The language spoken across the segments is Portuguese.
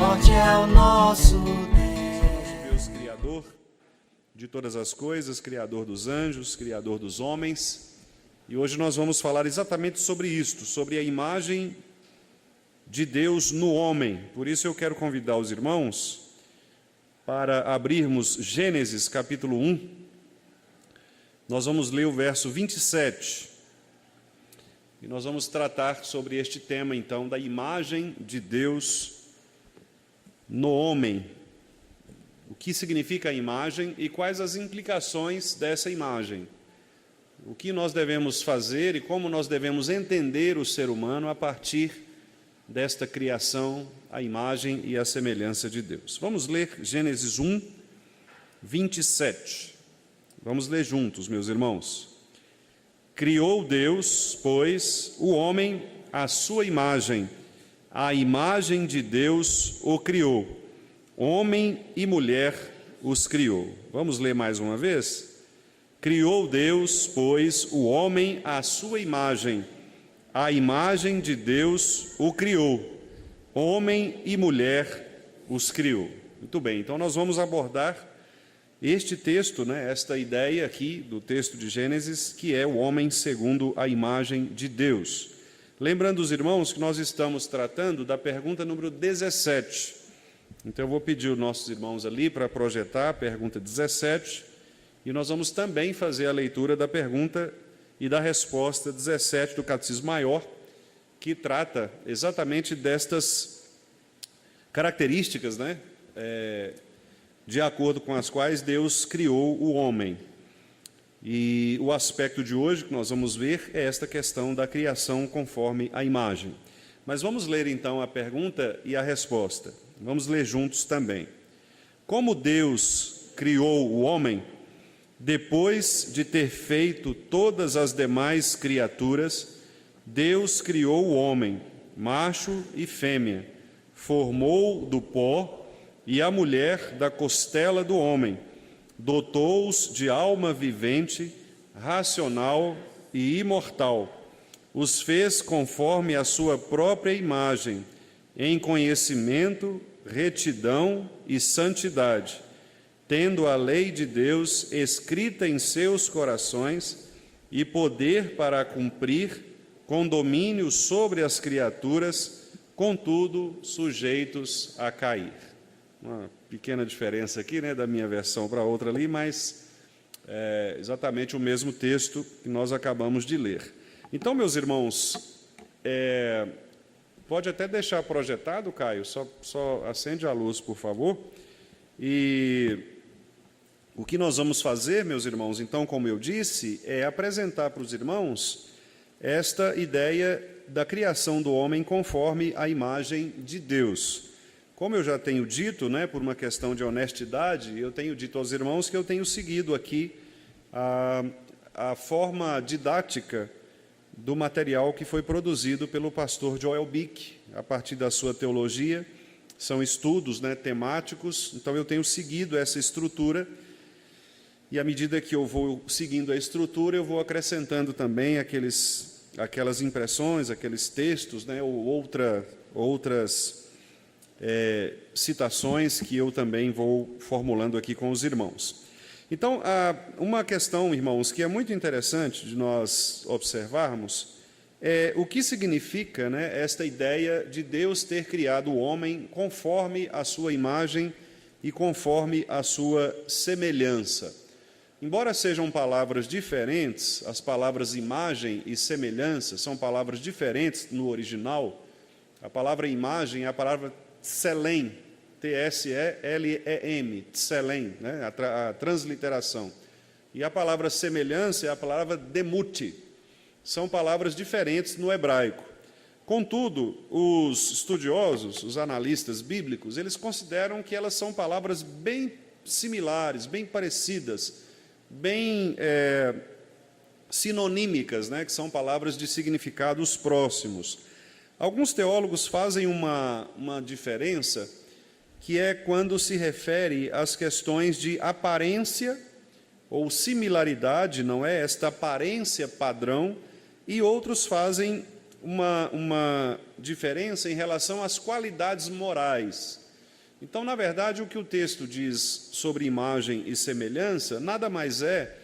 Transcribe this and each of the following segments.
forte é o nosso Deus, Criador de todas as coisas, Criador dos anjos, Criador dos homens. E hoje nós vamos falar exatamente sobre isto, sobre a imagem de Deus no homem. Por isso eu quero convidar os irmãos para abrirmos Gênesis capítulo 1. Nós vamos ler o verso 27. E nós vamos tratar sobre este tema, então, da imagem de Deus no homem. O que significa a imagem e quais as implicações dessa imagem. O que nós devemos fazer e como nós devemos entender o ser humano a partir desta criação, a imagem e a semelhança de Deus. Vamos ler Gênesis 1, 27. Vamos ler juntos, meus irmãos. Criou Deus, pois, o homem à sua imagem, a imagem de Deus o criou. Homem e mulher os criou. Vamos ler mais uma vez? Criou Deus, pois, o homem à sua imagem, a imagem de Deus o criou. Homem e mulher os criou. Muito bem, então nós vamos abordar este texto, esta ideia aqui do texto de Gênesis, que é o homem segundo a imagem de Deus. Lembrando os irmãos que nós estamos tratando da pergunta número 17. Então eu vou pedir os nossos irmãos ali para projetar a pergunta 17, e nós vamos também fazer a leitura da pergunta e da resposta 17 do Catecismo Maior, que trata exatamente destas características, de acordo com as quais Deus criou o homem. E o aspecto de hoje que nós vamos ver é esta questão da criação conforme a imagem. Mas vamos ler então a pergunta e a resposta. Vamos ler juntos também. Como Deus criou o homem, depois de ter feito todas as demais criaturas, Deus criou o homem, macho e fêmea, formou do pó e a mulher da costela do homem, dotou-os de alma vivente, racional e imortal, os fez conforme a sua própria imagem, em conhecimento, retidão e santidade, tendo a lei de Deus escrita em seus corações e poder para a cumprir, com domínio sobre as criaturas, contudo sujeitos a cair. Uma pequena diferença aqui, da minha versão para a outra ali, mas é exatamente o mesmo texto que nós acabamos de ler. Então, meus irmãos, pode até deixar projetado, Caio, só acende a luz, por favor. E o que nós vamos fazer, meus irmãos, então, como eu disse, é apresentar para os irmãos esta ideia da criação do homem conforme a imagem de Deus. Como eu já tenho dito, por uma questão de honestidade, eu tenho dito aos irmãos que eu tenho seguido aqui a forma didática do material que foi produzido pelo pastor Joel Bick, a partir da sua teologia. São estudos temáticos, então eu tenho seguido essa estrutura, e à medida que eu vou seguindo a estrutura, eu vou acrescentando também aquelas impressões, aqueles textos, ou outras citações que eu também vou formulando aqui com os irmãos. Então, uma questão, irmãos, que é muito interessante de nós observarmos é o que significa esta ideia de Deus ter criado o homem conforme a sua imagem e conforme a sua semelhança. Embora sejam palavras diferentes, as palavras imagem e semelhança são palavras diferentes no original. A palavra imagem é a palavra tselem, T-S-E-L-E-M, tselem, a transliteração. E a palavra semelhança é a palavra demuti. São palavras diferentes no hebraico. Contudo, os estudiosos, os analistas bíblicos, eles consideram que elas são palavras bem similares, bem parecidas, bem sinonímicas, que são palavras de significados próximos. Alguns teólogos fazem uma diferença, que é quando se refere às questões de aparência ou similaridade, não é? Esta aparência padrão, e outros fazem uma diferença em relação às qualidades morais. Então, na verdade, o que o texto diz sobre imagem e semelhança nada mais é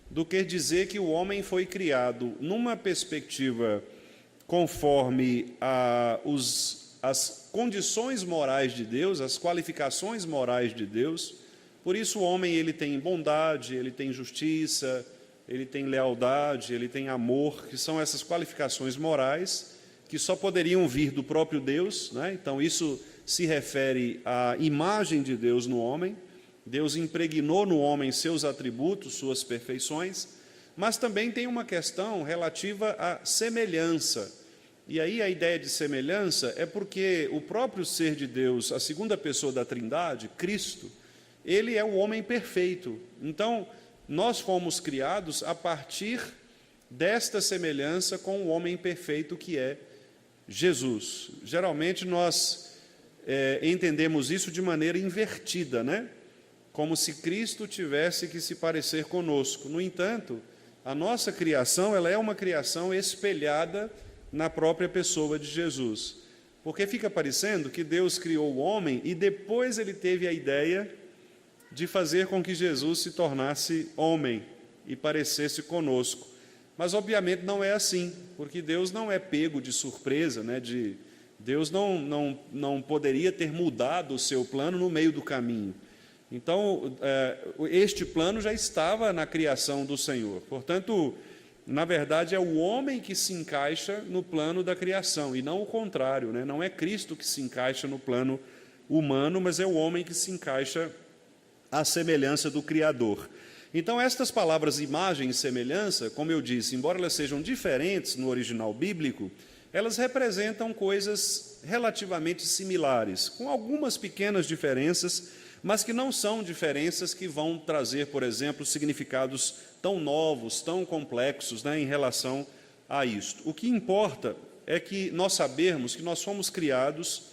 do que dizer que o homem foi criado numa perspectiva conforme as condições morais de Deus, as qualificações morais de Deus. Por isso o homem ele tem bondade, ele tem justiça, ele tem lealdade, ele tem amor, que são essas qualificações morais que só poderiam vir do próprio Deus, né? Então isso se refere à imagem de Deus no homem. Deus impregnou no homem seus atributos, suas perfeições, mas também tem uma questão relativa à semelhança. E aí a ideia de semelhança é porque o próprio ser de Deus, a segunda pessoa da Trindade, Cristo, ele é o homem perfeito. Então, nós fomos criados a partir desta semelhança com o homem perfeito que é Jesus. Geralmente nós entendemos isso de maneira invertida, né? Como se Cristo tivesse que se parecer conosco. No entanto, a nossa criação, ela é uma criação espelhada na própria pessoa de Jesus. Porque fica parecendo que Deus criou o homem e depois ele teve a ideia de fazer com que Jesus se tornasse homem e parecesse conosco. Mas, obviamente, não é assim, porque Deus não é pego de surpresa, né? Deus não poderia ter mudado o seu plano no meio do caminho. Então, este plano já estava na criação do Senhor. Portanto, na verdade, é o homem que se encaixa no plano da criação, e não o contrário, né? Não é Cristo que se encaixa no plano humano, mas é o homem que se encaixa à semelhança do Criador. Então, estas palavras imagem e semelhança, como eu disse, embora elas sejam diferentes no original bíblico, elas representam coisas relativamente similares, com algumas pequenas diferenças, mas que não são diferenças que vão trazer, por exemplo, significados tão novos, tão complexos, né, em relação a isto. O que importa é que nós sabermos que nós fomos criados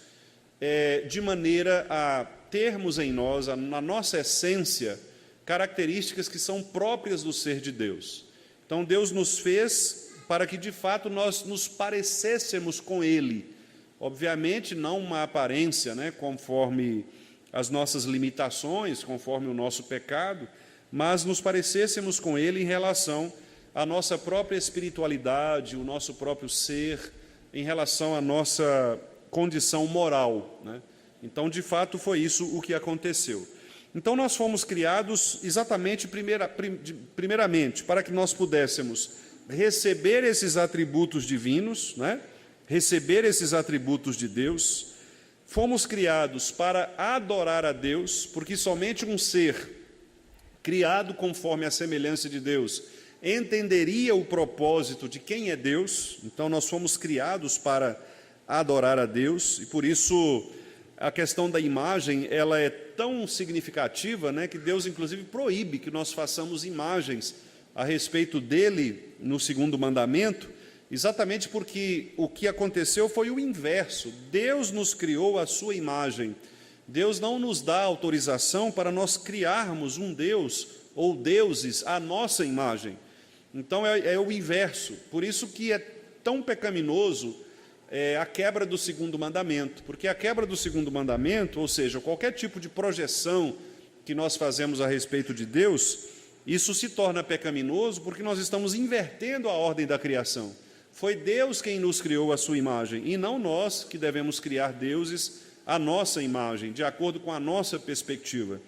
de maneira a termos em nós, na nossa essência, características que são próprias do ser de Deus. Então, Deus nos fez para que, de fato, nós nos parecêssemos com Ele. Obviamente, não uma aparência, né, conforme as nossas limitações, conforme o nosso pecado, mas nos parecêssemos com Ele em relação à nossa própria espiritualidade, o nosso próprio ser, em relação à nossa condição moral, né? Então, de fato, foi isso o que aconteceu. Então, nós fomos criados exatamente, primeiramente, para que nós pudéssemos receber esses atributos divinos, né? Receber esses atributos de Deus. Fomos criados para adorar a Deus, porque somente um ser criado conforme a semelhança de Deus entenderia o propósito de quem é Deus. Então, nós fomos criados para adorar a Deus, e por isso a questão da imagem, ela é tão significativa, né, que Deus, inclusive, proíbe que nós façamos imagens a respeito dele no segundo mandamento, exatamente porque o que aconteceu foi o inverso. Deus nos criou à sua imagem. Deus não nos dá autorização para nós criarmos um Deus ou deuses à nossa imagem. Então, é o inverso. Por isso que é tão pecaminoso a quebra do segundo mandamento, porque a quebra do segundo mandamento, ou seja, qualquer tipo de projeção que nós fazemos a respeito de Deus, isso se torna pecaminoso porque nós estamos invertendo a ordem da criação. Foi Deus quem nos criou à sua imagem, e não nós que devemos criar deuses à nossa imagem, de acordo com a nossa perspectiva.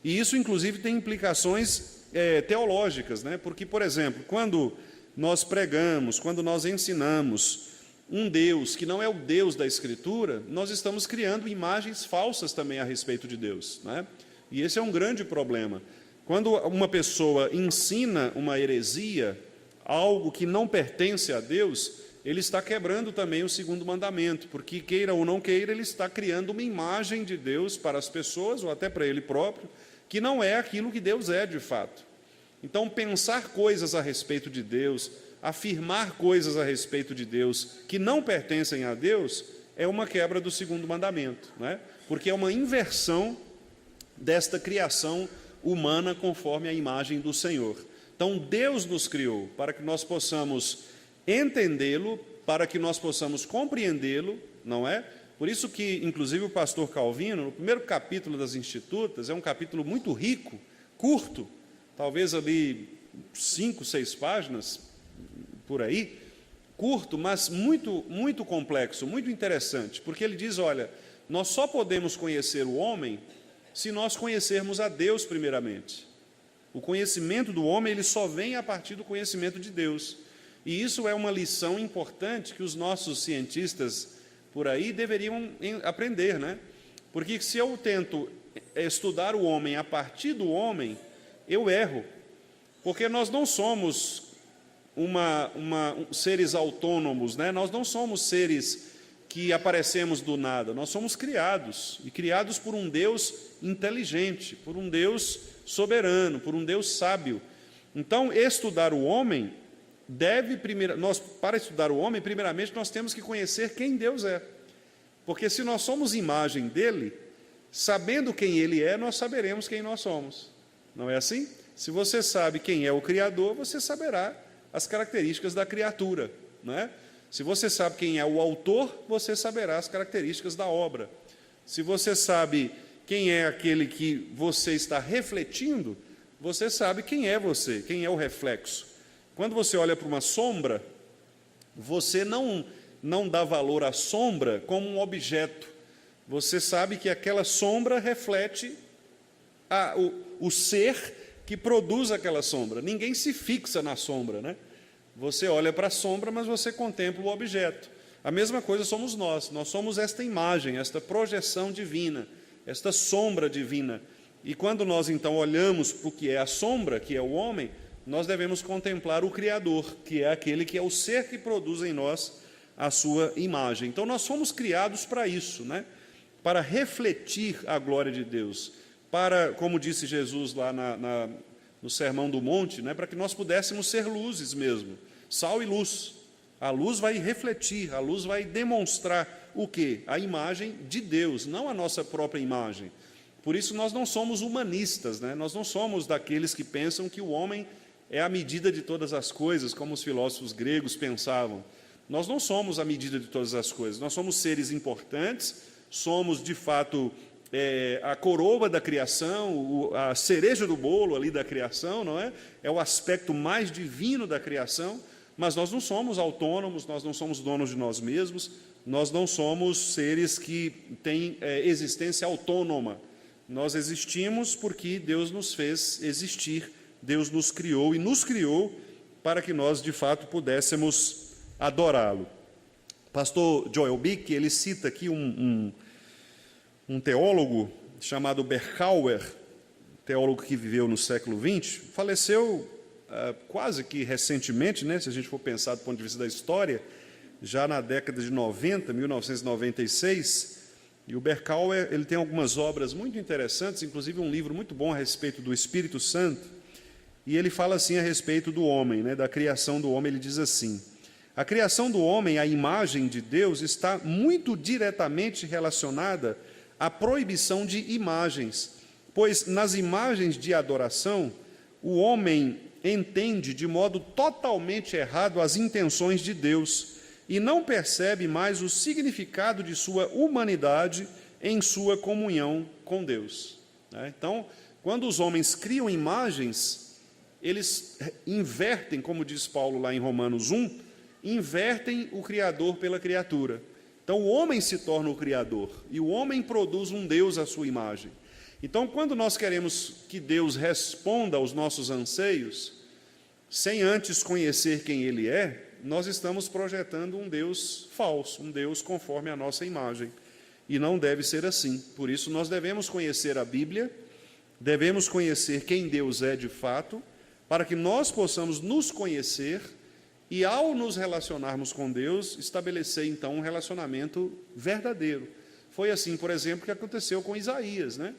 E isso, inclusive, tem implicações teológicas, né? Porque, por exemplo, quando nós pregamos, quando nós ensinamos um Deus que não é o Deus da Escritura, nós estamos criando imagens falsas também a respeito de Deus, né? E esse é um grande problema. Quando uma pessoa ensina uma heresia, algo que não pertence a Deus, ele está quebrando também o segundo mandamento, porque, queira ou não queira, ele está criando uma imagem de Deus para as pessoas, ou até para ele próprio, que não é aquilo que Deus é de fato. Então, pensar coisas a respeito de Deus, afirmar coisas a respeito de Deus que não pertencem a Deus, é uma quebra do segundo mandamento, né? Porque é uma inversão desta criação humana conforme a imagem do Senhor. Então, Deus nos criou para que nós possamos entendê-lo, para que nós possamos compreendê-lo, não é? Por isso que, inclusive, o pastor Calvino, no primeiro capítulo das Institutas, é um capítulo muito rico, curto, talvez ali 5, 6 páginas, por aí, curto, mas muito, muito complexo, muito interessante, porque ele diz, olha, nós só podemos conhecer o homem se nós conhecermos a Deus primeiramente. O conhecimento do homem, ele só vem a partir do conhecimento de Deus. E isso é uma lição importante que os nossos cientistas por aí deveriam aprender, né? Porque se eu tento estudar o homem a partir do homem, eu erro. Porque nós não somos seres autônomos, né? Nós não somos seres que aparecemos do nada, nós somos criados, e criados por um Deus inteligente, por um Deus soberano, por um Deus sábio. Então, estudar o homem para estudar o homem, primeiramente, nós temos que conhecer quem Deus é. Porque se nós somos imagem dele, sabendo quem ele é, nós saberemos quem nós somos. Não é assim? Se você sabe quem é o Criador, você saberá as características da criatura, não é? Se você sabe quem é o autor, você saberá as características da obra. Se você sabe quem é aquele que você está refletindo, você sabe quem é você, quem é o reflexo. Quando você olha para uma sombra, você não dá valor à sombra como um objeto. Você sabe que aquela sombra reflete o ser que produz aquela sombra. Ninguém se fixa na sombra, né? Você olha para a sombra, mas você contempla o objeto. A mesma coisa somos nós somos esta imagem, esta projeção divina, esta sombra divina. E quando nós então olhamos para o que é a sombra, que é o homem, nós devemos contemplar o Criador, que é aquele que é o ser que produz em nós a sua imagem. Então nós fomos criados para isso, né? Para refletir a glória de Deus, para, como disse Jesus lá no Sermão do Monte, né, para que nós pudéssemos ser luzes mesmo, sal e luz. A luz vai refletir, a luz vai demonstrar o quê? A imagem de Deus, não a nossa própria imagem. Por isso nós não somos humanistas, né? Nós não somos daqueles que pensam que o homem é a medida de todas as coisas, como os filósofos gregos pensavam. Nós não somos a medida de todas as coisas, nós somos seres importantes, somos de fato a coroa da criação, a cereja do bolo ali da criação, não é? É o aspecto mais divino da criação, mas nós não somos autônomos, nós não somos donos de nós mesmos, nós não somos seres que têm existência autônoma. Nós existimos porque Deus nos fez existir, Deus nos criou e nos criou para que nós, de fato, pudéssemos adorá-lo. Pastor Joel Bick, ele cita aqui um teólogo chamado Berkouwer, teólogo que viveu no século XX, faleceu quase que recentemente, né, se a gente for pensar do ponto de vista da história, já na década de 90, 1996, e o Berkouwer, ele tem algumas obras muito interessantes, inclusive um livro muito bom a respeito do Espírito Santo, e ele fala assim a respeito do homem, né, da criação do homem, ele diz assim: a criação do homem, a imagem de Deus, está muito diretamente relacionada à proibição de imagens, pois nas imagens de adoração, o homem entende de modo totalmente errado as intenções de Deus e não percebe mais o significado de sua humanidade em sua comunhão com Deus. Então, quando os homens criam imagens, eles invertem, como diz Paulo lá em Romanos 1, invertem o Criador pela criatura. Então, o homem se torna o Criador e o homem produz um Deus à sua imagem. Então, quando nós queremos que Deus responda aos nossos anseios, sem antes conhecer quem Ele é, nós estamos projetando um Deus falso, um Deus conforme a nossa imagem. E não deve ser assim. Por isso, nós devemos conhecer a Bíblia, devemos conhecer quem Deus é de fato, para que nós possamos nos conhecer e, ao nos relacionarmos com Deus, estabelecer, então, um relacionamento verdadeiro. Foi assim, por exemplo, que aconteceu com Isaías, né?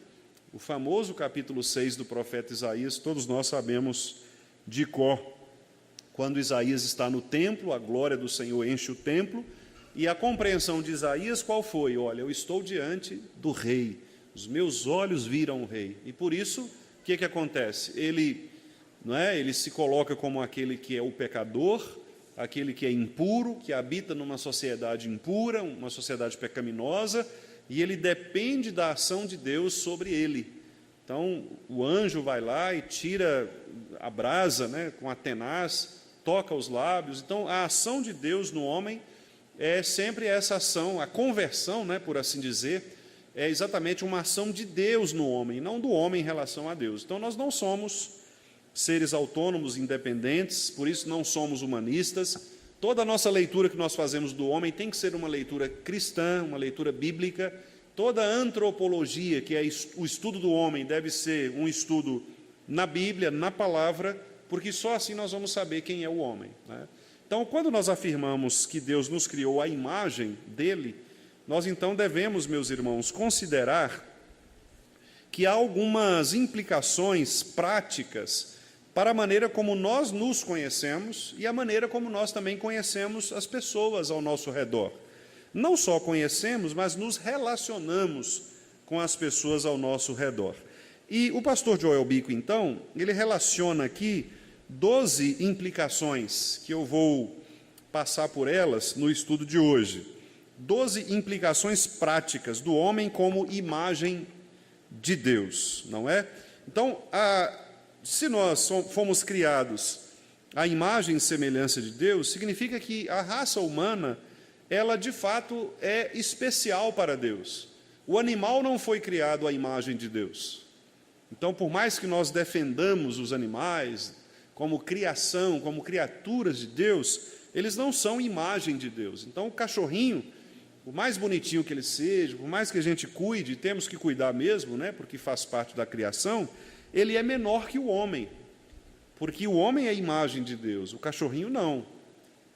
O famoso capítulo 6 do profeta Isaías, todos nós sabemos de cor. Quando Isaías está no templo, a glória do Senhor enche o templo, e a compreensão de Isaías qual foi? Olha, eu estou diante do rei, os meus olhos viram o rei. E por isso, o que acontece? Ele se coloca como aquele que é o pecador, aquele que é impuro, que habita numa sociedade impura, uma sociedade pecaminosa, e ele depende da ação de Deus sobre ele. Então, o anjo vai lá e tira a brasa, né, com a tenaz, toca os lábios. Então, a ação de Deus no homem é sempre essa ação, a conversão, né, por assim dizer, é exatamente uma ação de Deus no homem, não do homem em relação a Deus. Então, nós não somos seres autônomos, independentes, por isso não somos humanistas. Toda a nossa leitura que nós fazemos do homem tem que ser uma leitura cristã, uma leitura bíblica. Toda a antropologia, que é o estudo do homem, deve ser um estudo na Bíblia, na palavra, porque só assim nós vamos saber quem é o homem, né? Então, quando nós afirmamos que Deus nos criou à imagem dele, nós então devemos, meus irmãos, considerar que há algumas implicações práticas para a maneira como nós nos conhecemos e a maneira como nós também conhecemos as pessoas ao nosso redor. Não só conhecemos, mas nos relacionamos com as pessoas ao nosso redor. E o pastor Joel Bico, então, ele relaciona aqui 12 implicações, que eu vou passar por elas no estudo de hoje. 12 implicações práticas do homem como imagem de Deus, não é? Então, se nós fomos criados à imagem e semelhança de Deus, significa que a raça humana, ela de fato é especial para Deus. O animal não foi criado à imagem de Deus. Então, por mais que nós defendamos os animais como criação, como criaturas de Deus, eles não são imagem de Deus. Então, o cachorrinho, por mais bonitinho que ele seja, por mais que a gente cuide, temos que cuidar mesmo, né, porque faz parte da criação, ele é menor que o homem, porque o homem é a imagem de Deus, o cachorrinho não,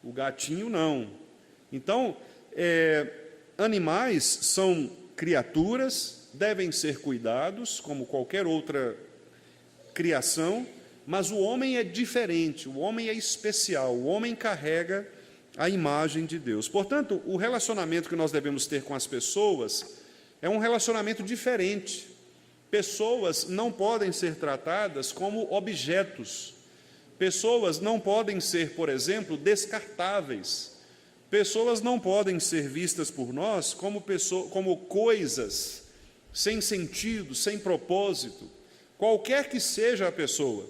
o gatinho não. Então, animais são criaturas, devem ser cuidados, como qualquer outra criação, mas o homem é diferente, o homem é especial, o homem carrega a imagem de Deus. Portanto, o relacionamento que nós devemos ter com as pessoas é um relacionamento diferente. Pessoas não podem ser tratadas como objetos. Pessoas não podem ser, por exemplo, descartáveis. Pessoas não podem ser vistas por nós como coisas sem sentido, sem propósito. Qualquer que seja a pessoa.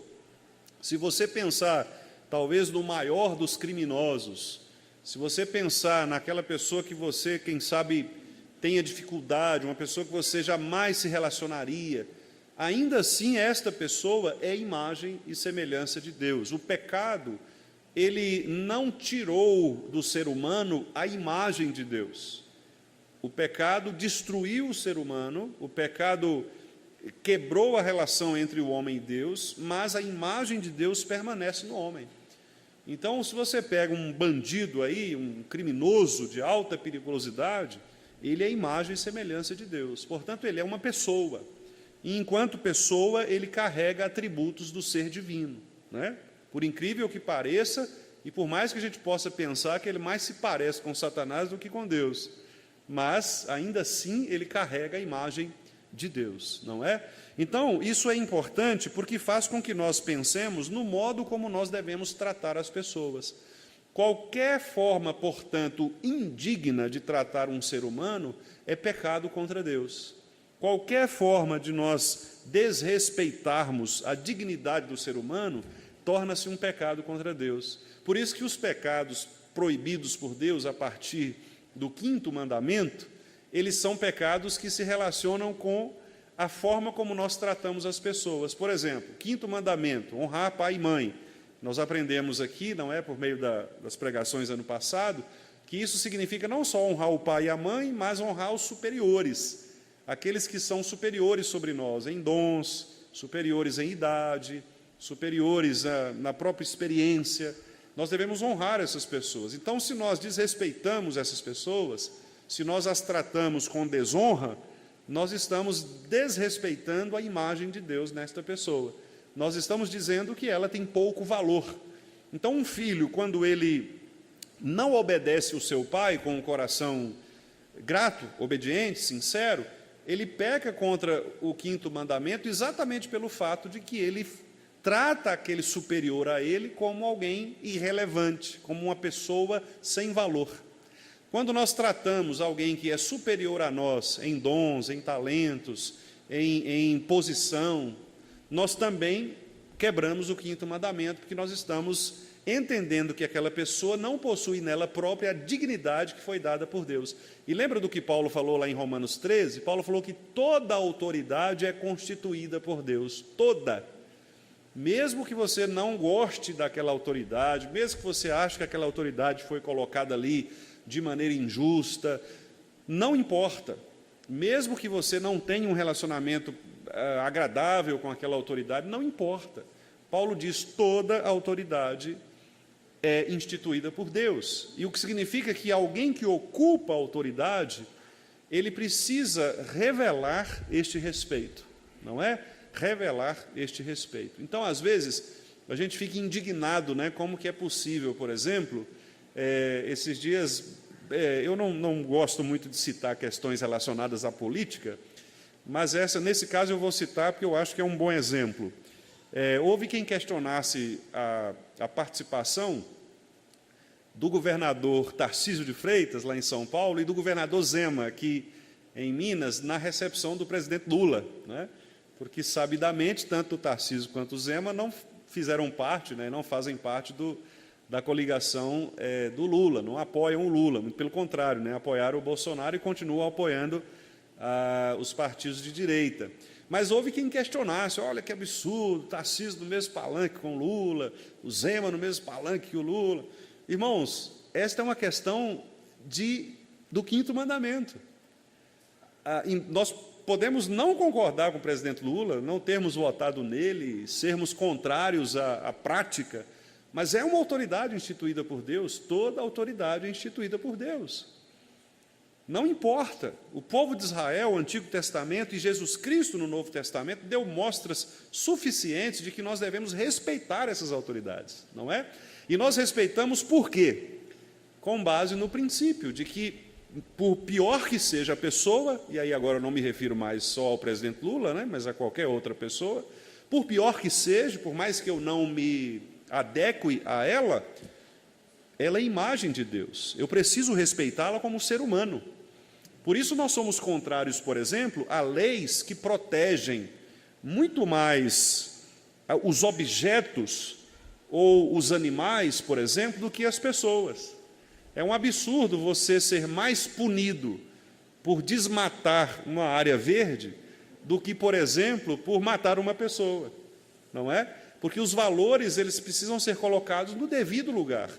Se você pensar, talvez, no maior dos criminosos, se você pensar naquela pessoa que você, quem sabe, tenha dificuldade, uma pessoa que você jamais se relacionaria, ainda assim esta pessoa é imagem e semelhança de Deus. O pecado, ele não tirou do ser humano a imagem de Deus. O pecado destruiu o ser humano, o pecado quebrou a relação entre o homem e Deus, mas a imagem de Deus permanece no homem. Então, se você pega um bandido aí, um criminoso de alta periculosidade, ele é a imagem e semelhança de Deus. Portanto, ele é uma pessoa. E, enquanto pessoa, ele carrega atributos do ser divino, né? Por incrível que pareça, e por mais que a gente possa pensar que ele mais se parece com Satanás do que com Deus, mas, ainda assim, ele carrega a imagem de Deus, não é? Então, isso é importante porque faz com que nós pensemos no modo como nós devemos tratar as pessoas. Qualquer forma, portanto, indigna de tratar um ser humano é pecado contra Deus. Qualquer forma de nós desrespeitarmos a dignidade do ser humano torna-se um pecado contra Deus. Por isso que os pecados proibidos por Deus a partir do 5º mandamento, eles são pecados que se relacionam com a forma como nós tratamos as pessoas. Por exemplo, 5º mandamento, honrar pai e mãe. Nós aprendemos aqui, não é, por meio das pregações ano passado, que isso significa não só honrar o pai e a mãe, mas honrar os superiores, aqueles que são superiores sobre nós, em dons, superiores em idade, superiores na própria experiência. Nós devemos honrar essas pessoas. Então, se nós desrespeitamos essas pessoas, se nós as tratamos com desonra, nós estamos desrespeitando a imagem de Deus nesta pessoa. Nós estamos dizendo que ela tem pouco valor. Então, um filho, quando ele não obedece o seu pai com um coração grato, obediente, sincero, ele peca contra o 5º mandamento exatamente pelo fato de que ele trata aquele superior a ele como alguém irrelevante, como uma pessoa sem valor. Quando nós tratamos alguém que é superior a nós em dons, em talentos, em posição, nós também quebramos o 5º mandamento, porque nós estamos entendendo que aquela pessoa não possui nela própria a dignidade que foi dada por Deus. E lembra do que Paulo falou lá em Romanos 13? Paulo falou que toda autoridade é constituída por Deus, toda. Mesmo que você não goste daquela autoridade, mesmo que você ache que aquela autoridade foi colocada ali de maneira injusta, não importa. Mesmo que você não tenha um relacionamento agradável com aquela autoridade, não importa. Paulo diz: toda autoridade é instituída por Deus. E o que significa que alguém que ocupa a autoridade, ele precisa revelar este respeito, não é? Revelar este respeito. Então, às vezes, a gente fica indignado, né? Como que é possível, por exemplo, esses dias, eu não gosto muito de citar questões relacionadas à política, mas nesse caso eu vou citar porque eu acho que é um bom exemplo. Houve quem questionasse a participação do governador Tarcísio de Freitas, lá em São Paulo, e do governador Zema, aqui em Minas, na recepção do presidente Lula, né? Porque, sabidamente, tanto o Tarcísio quanto o Zema não fizeram parte, né, não fazem parte da coligação do Lula, não apoiam o Lula, muito pelo contrário, né, apoiaram o Bolsonaro e continuam apoiando os partidos de direita. Mas houve quem questionasse: olha que absurdo, Tarcísio no mesmo palanque com o Lula, o Zema no mesmo palanque que o Lula. Irmãos, esta é uma questão do 5º mandamento. Nós podemos não concordar com o presidente Lula, não termos votado nele, sermos contrários à prática, mas é uma autoridade instituída por Deus, toda autoridade é instituída por Deus. Não importa, o povo de Israel, o Antigo Testamento e Jesus Cristo no Novo Testamento deu mostras suficientes de que nós devemos respeitar essas autoridades, não é? E nós respeitamos por quê? Com base no princípio de que, por pior que seja a pessoa, e aí agora eu não me refiro mais só ao presidente Lula, né, mas a qualquer outra pessoa, por pior que seja, por mais que eu não me adeque a ela é imagem de Deus. Eu preciso respeitá-la como ser humano. Por isso nós somos contrários, por exemplo, a leis que protegem muito mais os objetos ou os animais, por exemplo, do que as pessoas. É um absurdo você ser mais punido por desmatar uma área verde do que, por exemplo, por matar uma pessoa, não é? Porque os valores, eles precisam ser colocados no devido lugar.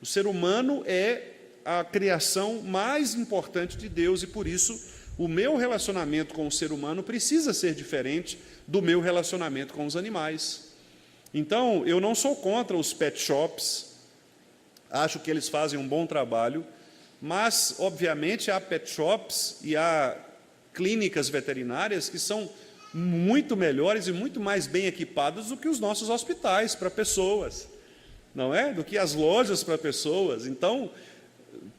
O ser humano é a criação mais importante de Deus e, por isso, o meu relacionamento com o ser humano precisa ser diferente do meu relacionamento com os animais. Então, eu não sou contra os pet shops, acho que eles fazem um bom trabalho, mas, obviamente, há pet shops e há clínicas veterinárias que são muito melhores e muito mais bem equipadas do que os nossos hospitais para pessoas, não é? Do que as lojas para pessoas. Então,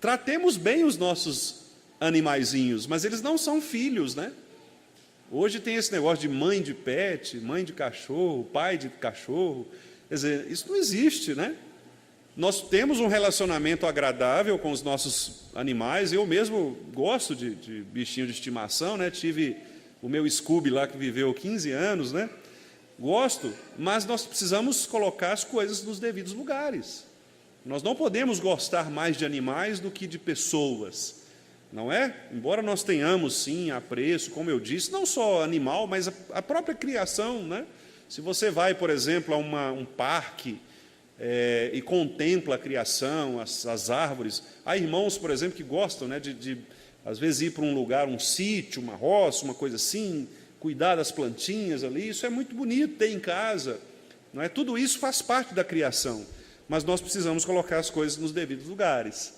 tratemos bem os nossos animaizinhos, mas eles não são filhos, né? Hoje tem esse negócio de mãe de pet, mãe de cachorro, pai de cachorro. Quer dizer, isso não existe, né? Nós temos um relacionamento agradável com os nossos animais. Eu mesmo gosto de bichinho de estimação, né? Tive o meu Scooby lá que viveu 15 anos, né? Gosto, mas nós precisamos colocar as coisas nos devidos lugares. Nós não podemos gostar mais de animais do que de pessoas, não é? Embora nós tenhamos, sim, apreço, como eu disse, não só animal, mas a própria criação, né? Se você vai, por exemplo, a um parque e contempla a criação, as árvores, há irmãos, por exemplo, que gostam, né, de às vezes ir para um lugar, um sítio, uma roça, uma coisa assim, cuidar das plantinhas ali, isso é muito bonito ter em casa, não é? Tudo isso faz parte da criação, mas nós precisamos colocar as coisas nos devidos lugares.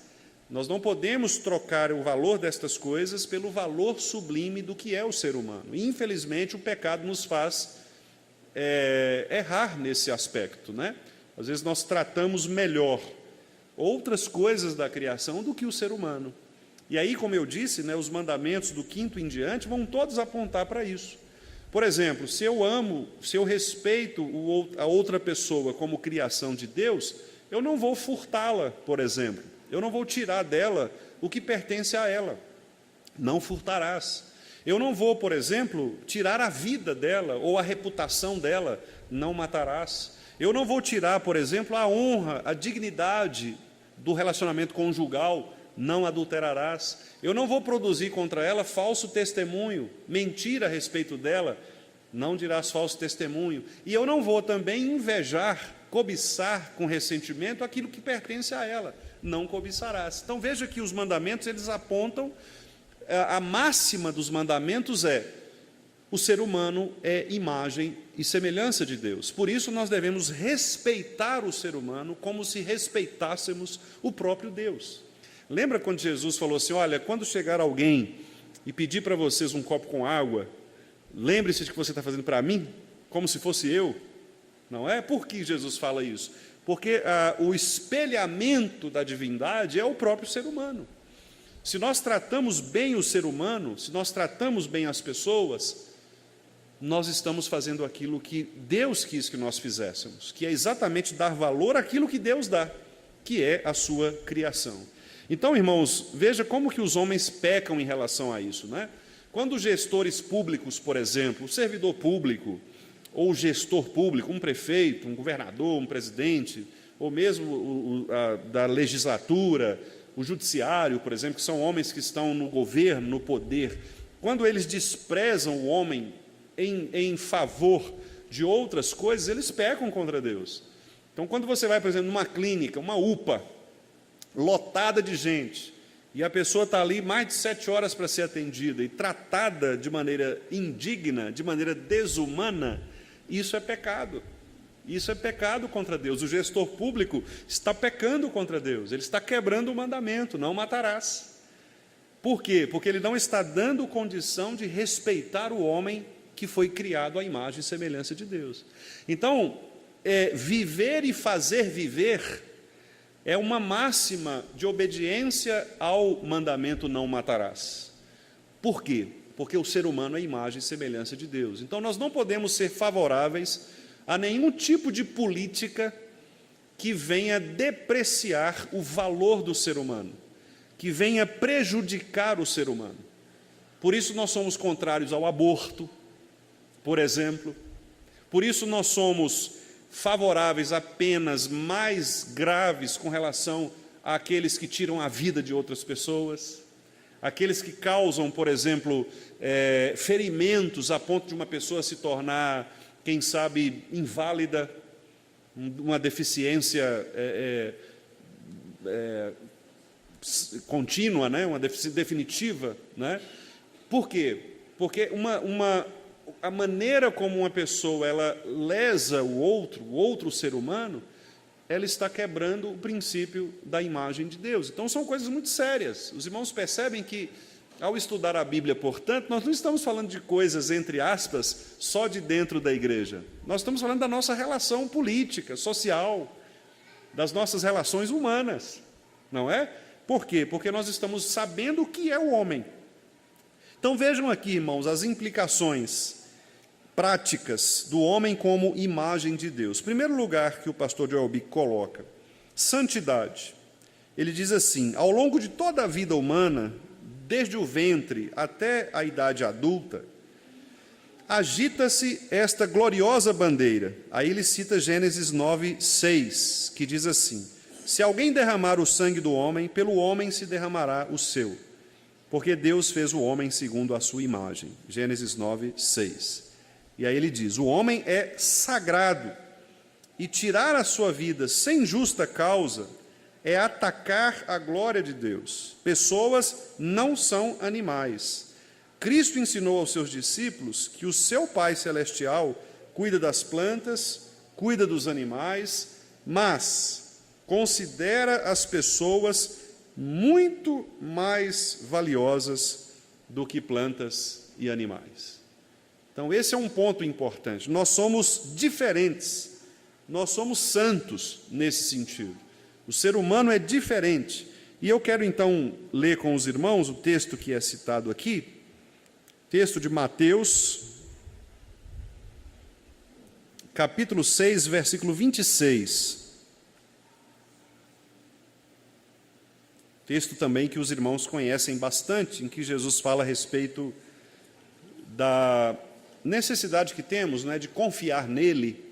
Nós não podemos trocar o valor destas coisas pelo valor sublime do que é o ser humano. E, infelizmente, o pecado nos faz errar nesse aspecto, né? Às vezes nós tratamos melhor outras coisas da criação do que o ser humano. E aí, como eu disse, né, os mandamentos do 5º em diante vão todos apontar para isso. Por exemplo, se eu amo, se eu respeito a outra pessoa como criação de Deus, eu não vou furtá-la, por exemplo. Eu não vou tirar dela o que pertence a ela. Não furtarás. Eu não vou, por exemplo, tirar a vida dela ou a reputação dela. Não matarás. Eu não vou tirar, por exemplo, a honra, a dignidade do relacionamento conjugal. Não adulterarás. Eu não vou produzir contra ela falso testemunho, mentira a respeito dela. Não dirás falso testemunho. E eu não vou também invejar, cobiçar com ressentimento aquilo que pertence a ela. Não cobiçarás. Então veja que os mandamentos, eles apontam, a máxima dos mandamentos é: o ser humano é imagem e semelhança de Deus. Por isso nós devemos respeitar o ser humano como se respeitássemos o próprio Deus. Lembra quando Jesus falou assim: olha, quando chegar alguém e pedir para vocês um copo com água, lembre-se de que você está fazendo para mim, como se fosse eu. Não é? Por que Jesus fala isso? Porque o espelhamento da divindade é o próprio ser humano. Se nós tratamos bem o ser humano, se nós tratamos bem as pessoas, nós estamos fazendo aquilo que Deus quis que nós fizéssemos, que é exatamente dar valor àquilo que Deus dá, que é a sua criação. Então, irmãos, veja como que os homens pecam em relação a isso, né? Quando gestores públicos, por exemplo, o servidor público, ou o gestor público, um prefeito, um governador, um presidente, ou mesmo da legislatura, o judiciário, por exemplo, que são homens que estão no governo, no poder, quando eles desprezam o homem em favor de outras coisas, eles pecam contra Deus. Então, quando você vai, por exemplo, numa clínica, uma UPA, lotada de gente, e a pessoa está ali mais de 7 horas para ser atendida, e tratada de maneira indigna, de maneira desumana, isso é pecado. Isso é pecado contra Deus. O gestor público está pecando contra Deus, ele está quebrando o mandamento: não matarás. Por quê? Porque ele não está dando condição de respeitar o homem que foi criado à imagem e semelhança de Deus. Então, viver e fazer viver é uma máxima de obediência ao mandamento não matarás. Por quê? Porque o ser humano é imagem e semelhança de Deus. Então nós não podemos ser favoráveis a nenhum tipo de política que venha depreciar o valor do ser humano, que venha prejudicar o ser humano. Por isso nós somos contrários ao aborto, por exemplo. Por isso nós somos favoráveis a penas mais graves com relação àqueles que tiram a vida de outras pessoas, aqueles que causam, por exemplo, ferimentos a ponto de uma pessoa se tornar, quem sabe, inválida, uma deficiência contínua, né? Uma deficiência definitiva, né? Por quê? Porque a maneira como uma pessoa ela lesa o outro ser humano, ela está quebrando o princípio da imagem de Deus. Então são coisas muito sérias. Os irmãos percebem que, ao estudar a Bíblia, portanto, nós não estamos falando de coisas, entre aspas, só de dentro da igreja. Nós estamos falando da nossa relação política, social, das nossas relações humanas, não é? Por quê? Porque nós estamos sabendo o que é o homem. Então vejam aqui, irmãos, as implicações práticas do homem como imagem de Deus. Primeiro lugar que o pastor Joel Bick coloca: santidade. Ele diz assim: ao longo de toda a vida humana, desde o ventre até a idade adulta, agita-se esta gloriosa bandeira. Aí ele cita Gênesis 9:6, que diz assim: se alguém derramar o sangue do homem, pelo homem se derramará o seu, porque Deus fez o homem segundo a sua imagem. Gênesis 9:6. E aí ele diz: o homem é sagrado, e tirar a sua vida sem justa causa é atacar a glória de Deus. Pessoas não são animais. Cristo ensinou aos seus discípulos que o seu Pai Celestial cuida das plantas, cuida dos animais, mas considera as pessoas muito mais valiosas do que plantas e animais. Então esse é um ponto importante. Nós somos diferentes, nós somos santos nesse sentido. O ser humano é diferente. E eu quero então ler com os irmãos o texto que é citado aqui, texto de Mateus, capítulo 6, versículo 26. Texto também que os irmãos conhecem bastante, em que Jesus fala a respeito da necessidade que temos, né, de confiar nele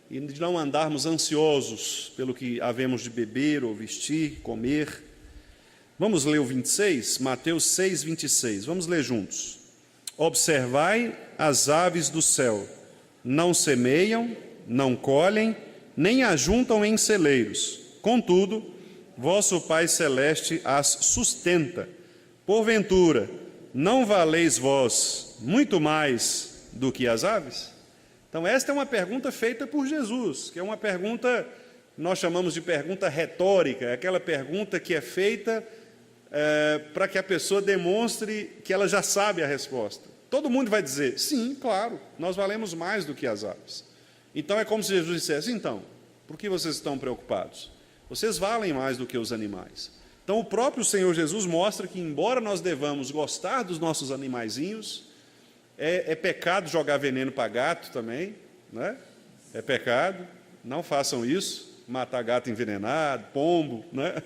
e de não andarmos ansiosos pelo que havemos de beber ou vestir, comer. Vamos ler o 26, Mateus 6, 26. Vamos ler juntos. Observai as aves do céu, não semeiam, não colhem, nem ajuntam em celeiros. Contudo, vosso Pai Celeste as sustenta. Porventura, não valeis vós muito mais do que as aves? Então, esta é uma pergunta feita por Jesus, que é uma pergunta, nós chamamos de pergunta retórica, é aquela pergunta que é feita para que a pessoa demonstre que ela já sabe a resposta. Todo mundo vai dizer, sim, claro, nós valemos mais do que as aves. Então, é como se Jesus dissesse, então, por que vocês estão preocupados? Vocês valem mais do que os animais. Então, o próprio Senhor Jesus mostra que, embora nós devamos gostar dos nossos animaizinhos, é pecado jogar veneno para gato também, né? É pecado, não façam isso, matar gato envenenado, pombo, né?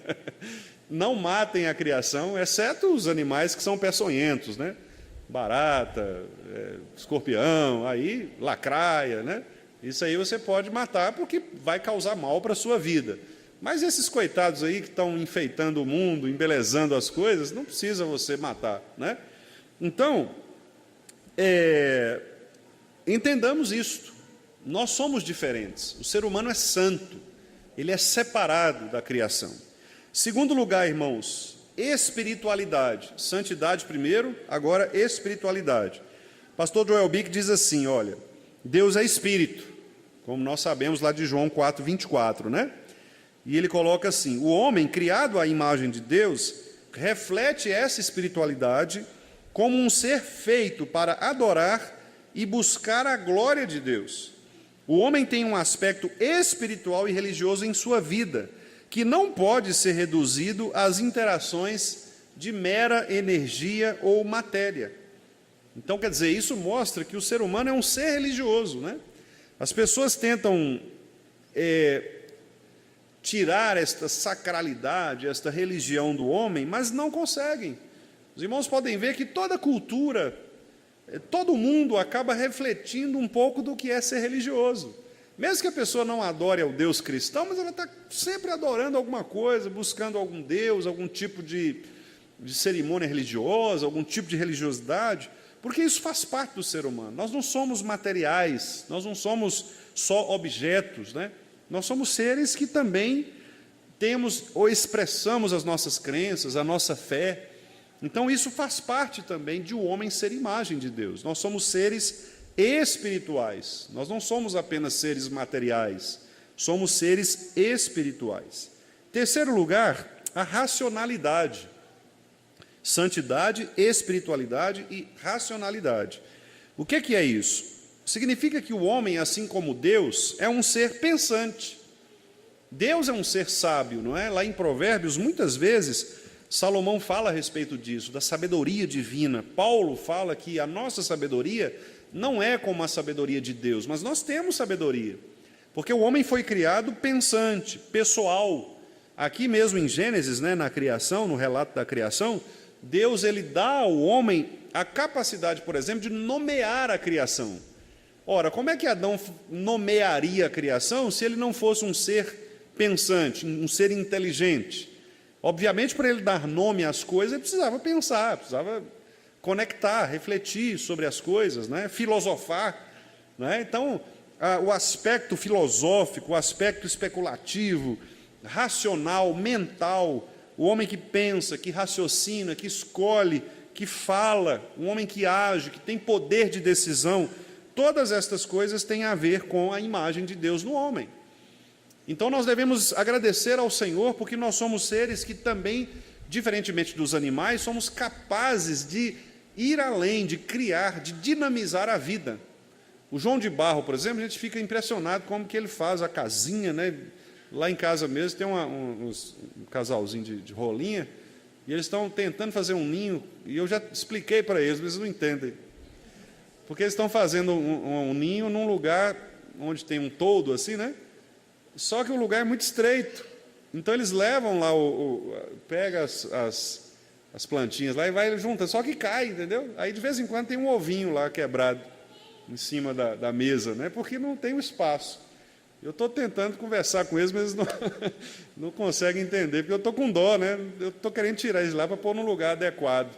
Não matem a criação, exceto os animais que são peçonhentos, né? Barata, escorpião, aí lacraia, né? Isso aí você pode matar porque vai causar mal para a sua vida. Mas esses coitados aí que estão enfeitando o mundo, embelezando as coisas, não precisa você matar, né? Então, entendamos isto. Nós somos diferentes. O ser humano é santo. Ele é separado da criação. Segundo lugar, irmãos, espiritualidade. Santidade primeiro, agora espiritualidade. Pastor Joel Bick diz assim, olha, Deus é espírito, como nós sabemos lá de João 4, 24, né? E ele coloca assim, o homem criado à imagem de Deus reflete essa espiritualidade como um ser feito para adorar e buscar a glória de Deus. O homem tem um aspecto espiritual e religioso em sua vida, que não pode ser reduzido às interações de mera energia ou matéria. Então, quer dizer, isso mostra que o ser humano é um ser religioso, né? As pessoas tentam tirar esta sacralidade, esta religião do homem, mas não conseguem. Os irmãos podem ver que toda cultura, todo mundo acaba refletindo um pouco do que é ser religioso. Mesmo que a pessoa não adore ao Deus cristão, mas ela está sempre adorando alguma coisa, buscando algum Deus, algum tipo de cerimônia religiosa, algum tipo de religiosidade, porque isso faz parte do ser humano. Nós não somos materiais, nós não somos só objetos, né? Nós somos seres que também temos ou expressamos as nossas crenças, a nossa fé. Então, isso faz parte também de o homem ser imagem de Deus. Nós somos seres espirituais. Nós não somos apenas seres materiais. Somos seres espirituais. Terceiro lugar, a racionalidade. Santidade, espiritualidade e racionalidade. O que é isso? Significa que o homem, assim como Deus, é um ser pensante. Deus é um ser sábio, não é? Lá em Provérbios, muitas vezes, Salomão fala a respeito disso, da sabedoria divina. Paulo fala que a nossa sabedoria não é como a sabedoria de Deus, mas nós temos sabedoria, porque o homem foi criado pensante, pessoal. Aqui mesmo em Gênesis, né, na criação, no relato da criação, Deus ele dá ao homem a capacidade, por exemplo, de nomear a criação. Ora, como é que Adão nomearia a criação se ele não fosse um ser pensante, um ser inteligente? Obviamente, para ele dar nome às coisas, ele precisava pensar, precisava conectar, refletir sobre as coisas, né? Filosofar. Né? Então, o aspecto filosófico, o aspecto especulativo, racional, mental, o homem que pensa, que raciocina, que escolhe, que fala, um homem que age, que tem poder de decisão, todas estas coisas têm a ver com a imagem de Deus no homem. Então, nós devemos agradecer ao Senhor, porque nós somos seres que também, diferentemente dos animais, somos capazes de ir além, de criar, de dinamizar a vida. O João de Barro, por exemplo, a gente fica impressionado como que ele faz a casinha, né? Lá em casa mesmo tem um casalzinho de rolinha, e eles estão tentando fazer um ninho, e eu já expliquei para eles, mas eles não entendem. Porque eles estão fazendo um ninho num lugar onde tem um toldo assim, né? Só que o lugar é muito estreito. Então eles levam lá, pega as plantinhas lá e vai juntando, só que cai, entendeu? Aí de vez em quando tem um ovinho lá quebrado em cima da mesa, né? Porque não tem o espaço. Eu estou tentando conversar com eles, mas eles não conseguem entender, porque eu estou com dó, né? Eu estou querendo tirar eles lá para pôr num lugar adequado.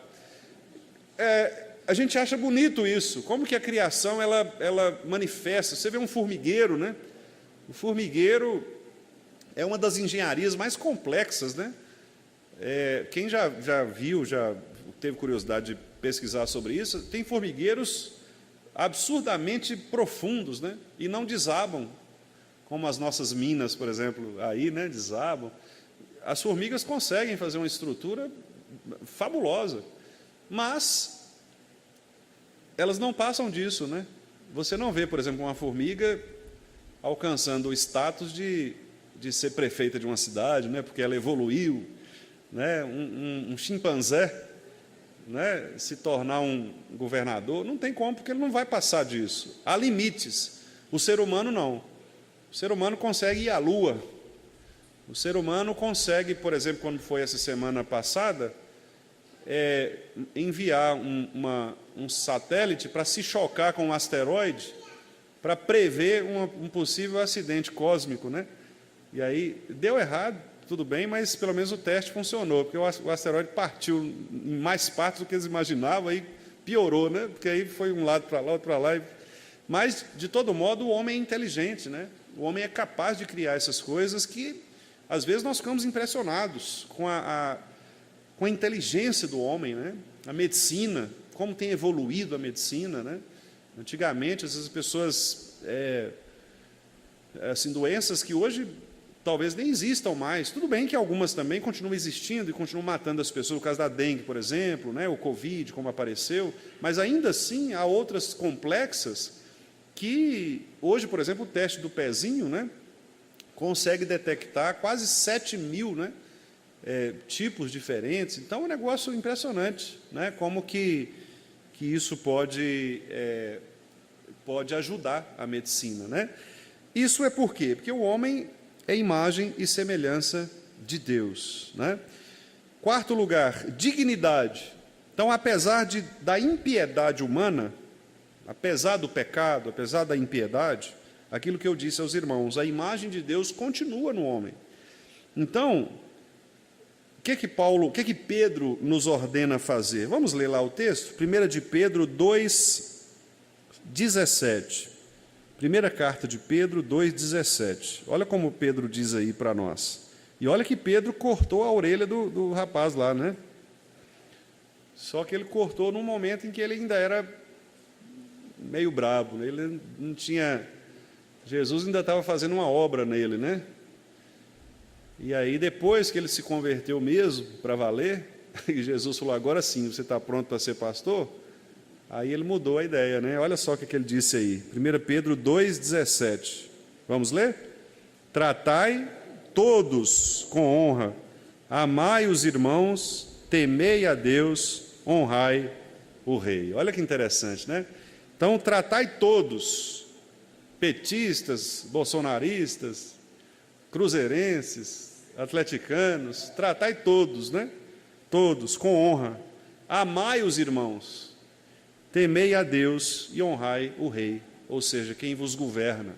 A gente acha bonito isso, como que a criação ela manifesta. Você vê um formigueiro, né? O formigueiro é uma das engenharias mais complexas, né? Quem já viu, já teve curiosidade de pesquisar sobre isso, tem formigueiros absurdamente profundos, né? E não desabam, como as nossas minas, por exemplo, aí, né? Desabam. As formigas conseguem fazer uma estrutura fabulosa, mas elas não passam disso, né? Você não vê, por exemplo, uma formiga alcançando o status de ser prefeita de uma cidade, né? Porque ela evoluiu, né? Um chimpanzé, né? Se tornar um governador, não tem como, porque ele não vai passar disso. Há limites. O ser humano não. O ser humano consegue ir à Lua. O ser humano consegue, por exemplo, quando foi essa semana passada, enviar um satélite para se chocar com um asteroide, para prever um possível acidente cósmico, né? E aí deu errado, tudo bem, mas pelo menos o teste funcionou, porque o asteroide partiu em mais partes do que eles imaginavam, aí piorou, né? Porque aí foi um lado para lá, outro para lá. Mas, de todo modo, o homem é inteligente, né? O homem é capaz de criar essas coisas que, às vezes, nós ficamos impressionados com a inteligência do homem, né? A medicina, como tem evoluído a medicina, né? Antigamente, essas pessoas, assim, doenças que hoje talvez nem existam mais. Tudo bem que algumas também continuam existindo e continuam matando as pessoas, o caso da dengue, por exemplo, né? O Covid, como apareceu, mas ainda assim há outras complexas que hoje, por exemplo, o teste do pezinho, né? Consegue detectar quase 7.000, né? Tipos diferentes. Então é um negócio impressionante, né? Como que isso pode ajudar a medicina, né? Isso é por quê? Porque o homem é imagem e semelhança de Deus, né? Quarto lugar, dignidade. Então, apesar da impiedade humana, apesar do pecado, apesar da impiedade, aquilo que eu disse aos irmãos, a imagem de Deus continua no homem. Então, o que Pedro nos ordena fazer? Vamos ler lá o texto? 1 de Pedro 2,17. Primeira carta de Pedro 2,17. Olha como Pedro diz aí para nós. E olha que Pedro cortou a orelha do rapaz lá, né? Só que ele cortou num momento em que ele ainda era meio brabo, né? Ele não tinha... Jesus ainda estava fazendo uma obra nele, né? E aí, depois que ele se converteu mesmo, para valer, e Jesus falou, agora sim, você está pronto para ser pastor? Aí ele mudou a ideia, né? Olha só o que ele disse aí, 1 Pedro 2,17. Vamos ler? Tratai todos com honra, amai os irmãos, temei a Deus, honrai o rei. Olha que interessante, né? Então, tratai todos, petistas, bolsonaristas, cruzeirenses, atleticanos, tratai todos, né? Todos, com honra. Amai os irmãos, temei a Deus e honrai o rei, ou seja, quem vos governa,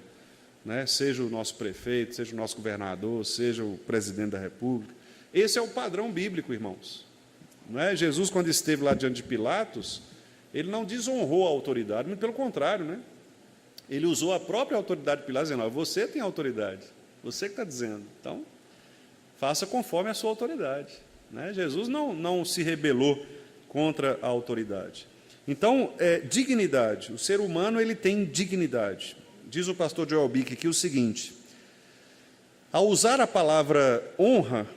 né? Seja o nosso prefeito, seja o nosso governador, seja o presidente da República. Esse é o padrão bíblico, irmãos. Não é? Jesus, quando esteve lá diante de Pilatos, ele não desonrou a autoridade, muito pelo contrário, né? Ele usou a própria autoridade de Pilatos, dizendo, você tem autoridade, você que está dizendo, então, faça conforme a sua autoridade, né? Jesus não se rebelou contra a autoridade. Então, dignidade, o ser humano ele tem dignidade. Diz o pastor Joel Bick aqui o seguinte, ao usar a palavra honra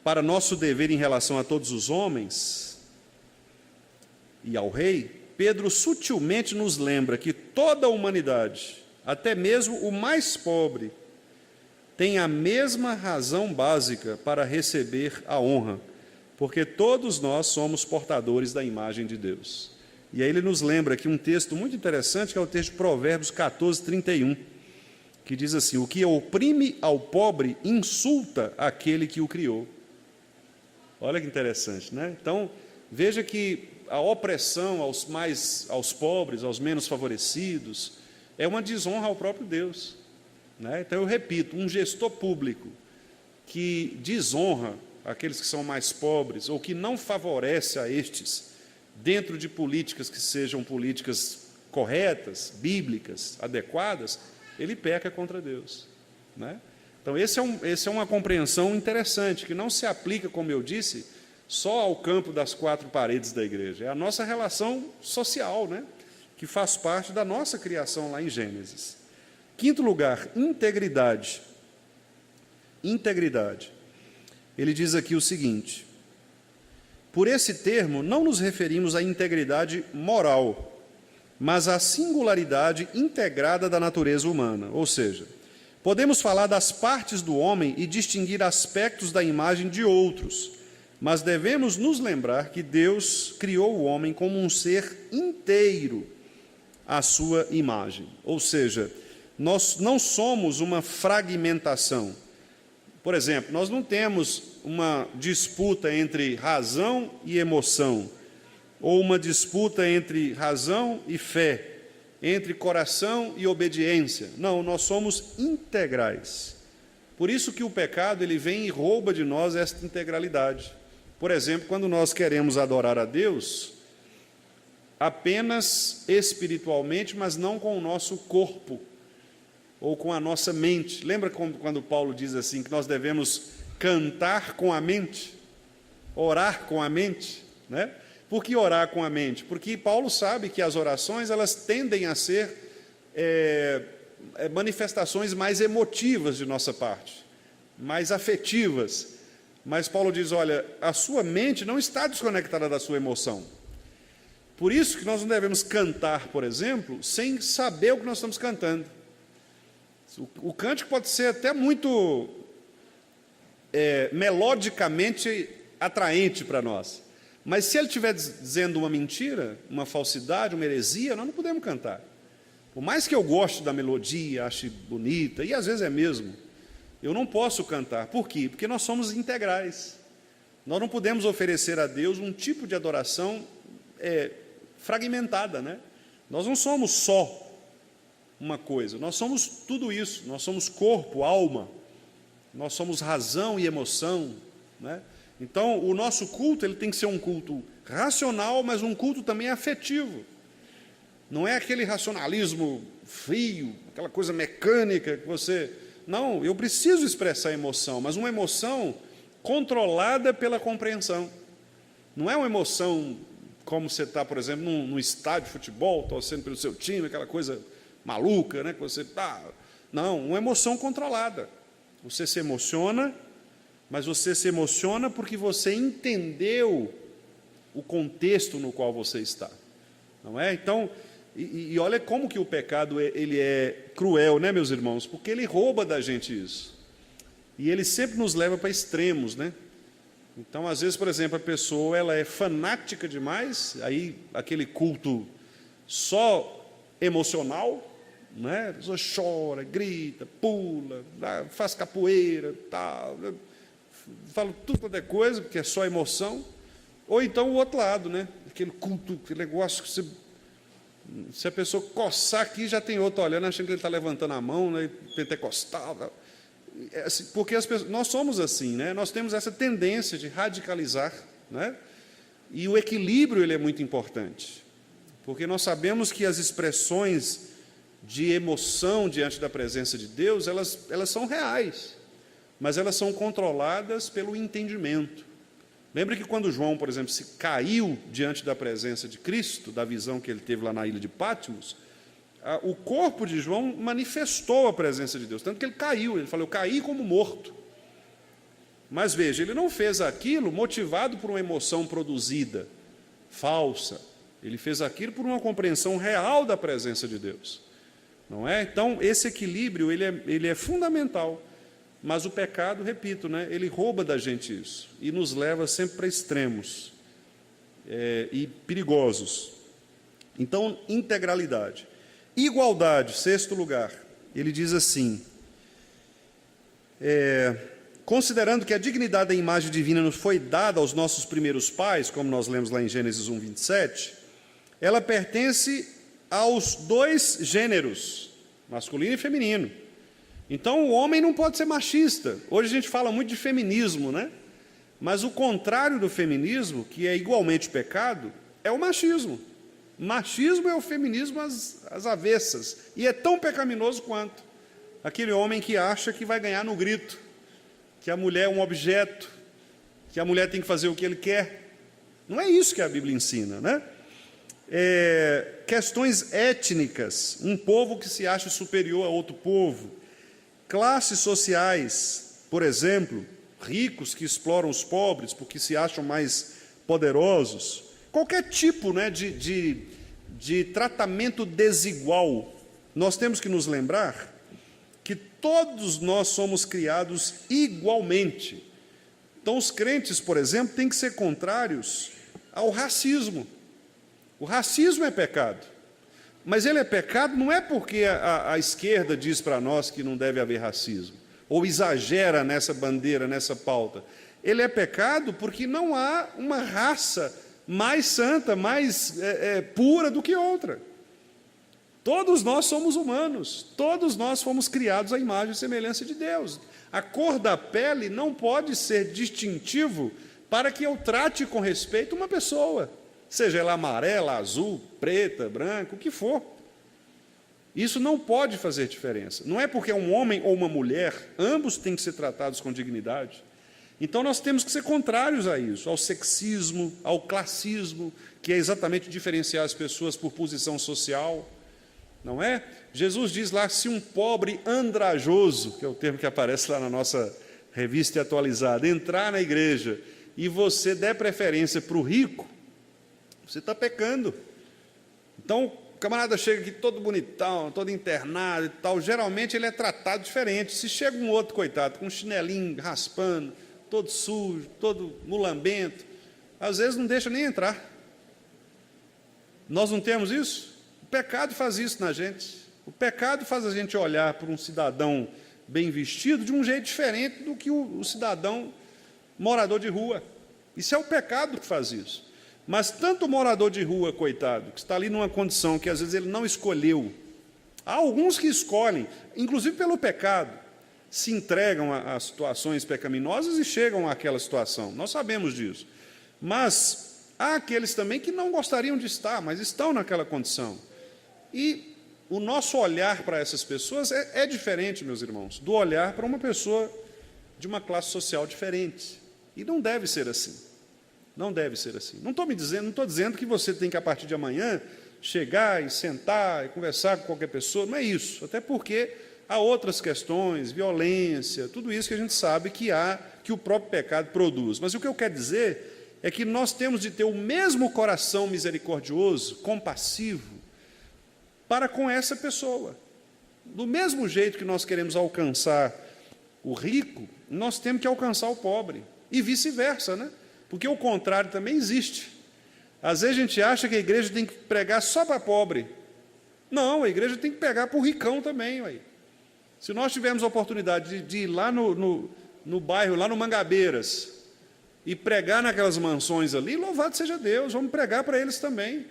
para nosso dever em relação a todos os homens e ao rei, Pedro sutilmente nos lembra que toda a humanidade, até mesmo o mais pobre, tem a mesma razão básica para receber a honra, porque todos nós somos portadores da imagem de Deus. E aí ele nos lembra aqui um texto muito interessante, que é o texto de Provérbios 14, 31, que diz assim: o que oprime ao pobre insulta aquele que o criou. Olha que interessante, né? Então, veja que a opressão aos pobres, aos menos favorecidos, é uma desonra ao próprio Deus, né? Então, eu repito, um gestor público que desonra aqueles que são mais pobres, ou que não favorece a estes, dentro de políticas que sejam políticas corretas, bíblicas, adequadas, ele peca contra Deus, né? Então, esse é uma compreensão interessante, que não se aplica, como eu disse, só ao campo das quatro paredes da igreja. É a nossa relação social, né? Que faz parte da nossa criação lá em Gênesis. Quinto lugar, integridade. Integridade. Ele diz aqui o seguinte: por esse termo, não nos referimos à integridade moral, mas à singularidade integrada da natureza humana, ou seja, podemos falar das partes do homem e distinguir aspectos da imagem de outros, mas devemos nos lembrar que Deus criou o homem como um ser inteiro à sua imagem. Ou seja, nós não somos uma fragmentação. Por exemplo, nós não temos uma disputa entre razão e emoção, ou uma disputa entre razão e fé, entre coração e obediência. Não, nós somos integrais. Por isso que o pecado ele vem e rouba de nós esta integralidade. Por exemplo, quando nós queremos adorar a Deus apenas espiritualmente, mas não com o nosso corpo ou com a nossa mente. Lembra quando Paulo diz assim, que nós devemos cantar com a mente, orar com a mente, né? Por que orar com a mente? Porque Paulo sabe que as orações elas tendem a ser manifestações mais emotivas de nossa parte, mais afetivas. Mas Paulo diz, olha, a sua mente não está desconectada da sua emoção. Por isso que nós não devemos cantar, por exemplo, sem saber o que nós estamos cantando. O cântico pode ser até muito melodicamente atraente para nós, mas se ele estiver dizendo uma mentira, uma falsidade, uma heresia, nós não podemos cantar. Por mais que eu goste da melodia, ache bonita, e às vezes é mesmo, eu não posso cantar. Por quê? Porque nós somos integrais. Nós não podemos oferecer a Deus um tipo de adoração fragmentada, né? Nós não somos só uma coisa, nós somos tudo isso, nós somos corpo, alma, nós somos razão e emoção, né? Então, o nosso culto ele tem que ser um culto racional, mas um culto também afetivo. Não é aquele racionalismo frio, aquela coisa mecânica que você... Não, eu preciso expressar emoção, mas uma emoção controlada pela compreensão. Não é uma emoção como você está, por exemplo, num estádio de futebol, torcendo pelo seu time, aquela coisa maluca, né? Que você está... Não, uma emoção controlada. Você se emociona, mas você se emociona porque você entendeu o contexto no qual você está. Não é? Então, e olha como que o pecado ele é cruel, né, meus irmãos? Porque ele rouba da gente isso. E ele sempre nos leva para extremos, né? Então, às vezes, por exemplo, a pessoa ela é fanática demais, aí aquele culto só emocional, né? A pessoa chora, grita, pula, faz capoeira, tal, fala tudo quanto é coisa, porque é só emoção. Ou então o outro lado, né? Aquele culto, aquele negócio que se a pessoa coçar aqui, já tem outro olhando, achando que ele está levantando a mão, né? Pentecostal. Assim, porque nós somos assim, né? Nós temos essa tendência de radicalizar, né? E o equilíbrio ele é muito importante, porque nós sabemos que as expressões de emoção diante da presença de Deus, elas são reais, mas elas são controladas pelo entendimento. Lembra que quando João, por exemplo, se caiu diante da presença de Cristo, da visão que ele teve lá na ilha de Patmos, o corpo de João manifestou a presença de Deus, tanto que ele caiu, ele falou, eu caí como morto. Mas veja, ele não fez aquilo motivado por uma emoção produzida, falsa. Ele fez aquilo por uma compreensão real da presença de Deus. Não é? Então, esse equilíbrio ele é fundamental. Mas o pecado, repito, né, ele rouba da gente isso e nos leva sempre para extremos e perigosos. Então, integralidade. Igualdade, sexto lugar. Ele diz assim, considerando que a dignidade da imagem divina nos foi dada aos nossos primeiros pais, como nós lemos lá em Gênesis 1, 27, ela pertence aos dois gêneros, masculino e feminino. Então, o homem não pode ser machista. Hoje a gente fala muito de feminismo, né? Mas o contrário do feminismo, que é igualmente pecado, é o machismo. Machismo é o feminismo às avessas. E é tão pecaminoso quanto aquele homem que acha que vai ganhar no grito, que a mulher é um objeto, que a mulher tem que fazer o que ele quer. Não é isso que a Bíblia ensina, né? Questões étnicas, um povo que se acha superior a outro povo, classes sociais, por exemplo, ricos que exploram os pobres porque se acham mais poderosos, qualquer tipo, né, de tratamento desigual. Nós temos que nos lembrar que todos nós somos criados igualmente. Então, os crentes, por exemplo, têm que ser contrários ao racismo. O racismo é pecado, mas ele é pecado não é porque a esquerda diz para nós que não deve haver racismo, ou exagera nessa bandeira, nessa pauta. Ele é pecado porque não há uma raça mais santa, mais pura do que outra. Todos nós somos humanos, todos nós fomos criados à imagem e semelhança de Deus. A cor da pele não pode ser distintivo para que eu trate com respeito uma pessoa, seja ela amarela, azul, preta, branca, o que for. Isso não pode fazer diferença. Não é porque é um homem ou uma mulher, ambos têm que ser tratados com dignidade. Então nós temos que ser contrários a isso, ao sexismo, ao classismo, que é exatamente diferenciar as pessoas por posição social, não é? Jesus diz lá, se um pobre andrajoso, que é o termo que aparece lá na nossa revista atualizada, entrar na igreja e você der preferência para o rico, você está pecando. Então, o camarada chega aqui todo bonitão, todo internado e tal, geralmente ele é tratado diferente. Se chega um outro, coitado, com um chinelinho raspando, todo sujo, todo mulambento, às vezes não deixa nem entrar. Nós não temos isso? O pecado faz isso na gente. O pecado faz a gente olhar para um cidadão bem vestido de um jeito diferente do que o cidadão morador de rua. Isso é o pecado que faz isso. Mas tanto o morador de rua, coitado, que está ali numa condição que às vezes ele não escolheu, há alguns que escolhem, inclusive pelo pecado, se entregam a situações pecaminosas e chegam àquela situação. Nós sabemos disso. Mas há aqueles também que não gostariam de estar, mas estão naquela condição. E o nosso olhar para essas pessoas é diferente, meus irmãos, do olhar para uma pessoa de uma classe social diferente. E não deve ser assim. Não deve ser assim. Não estou dizendo que você tem que, a partir de amanhã, chegar e sentar e conversar com qualquer pessoa. Não é isso. Até porque há outras questões, violência, tudo isso que a gente sabe que o próprio pecado produz. Mas o que eu quero dizer é que nós temos de ter o mesmo coração misericordioso, compassivo, para com essa pessoa. Do mesmo jeito que nós queremos alcançar o rico, nós temos que alcançar o pobre. E vice-versa, né? Porque o contrário também existe. Às vezes a gente acha que a igreja tem que pregar só para pobre. Não, a igreja tem que pregar para o ricão também. Ué. Se nós tivermos a oportunidade de ir lá no bairro, lá no Mangabeiras, e pregar naquelas mansões ali, louvado seja Deus, vamos pregar para eles também.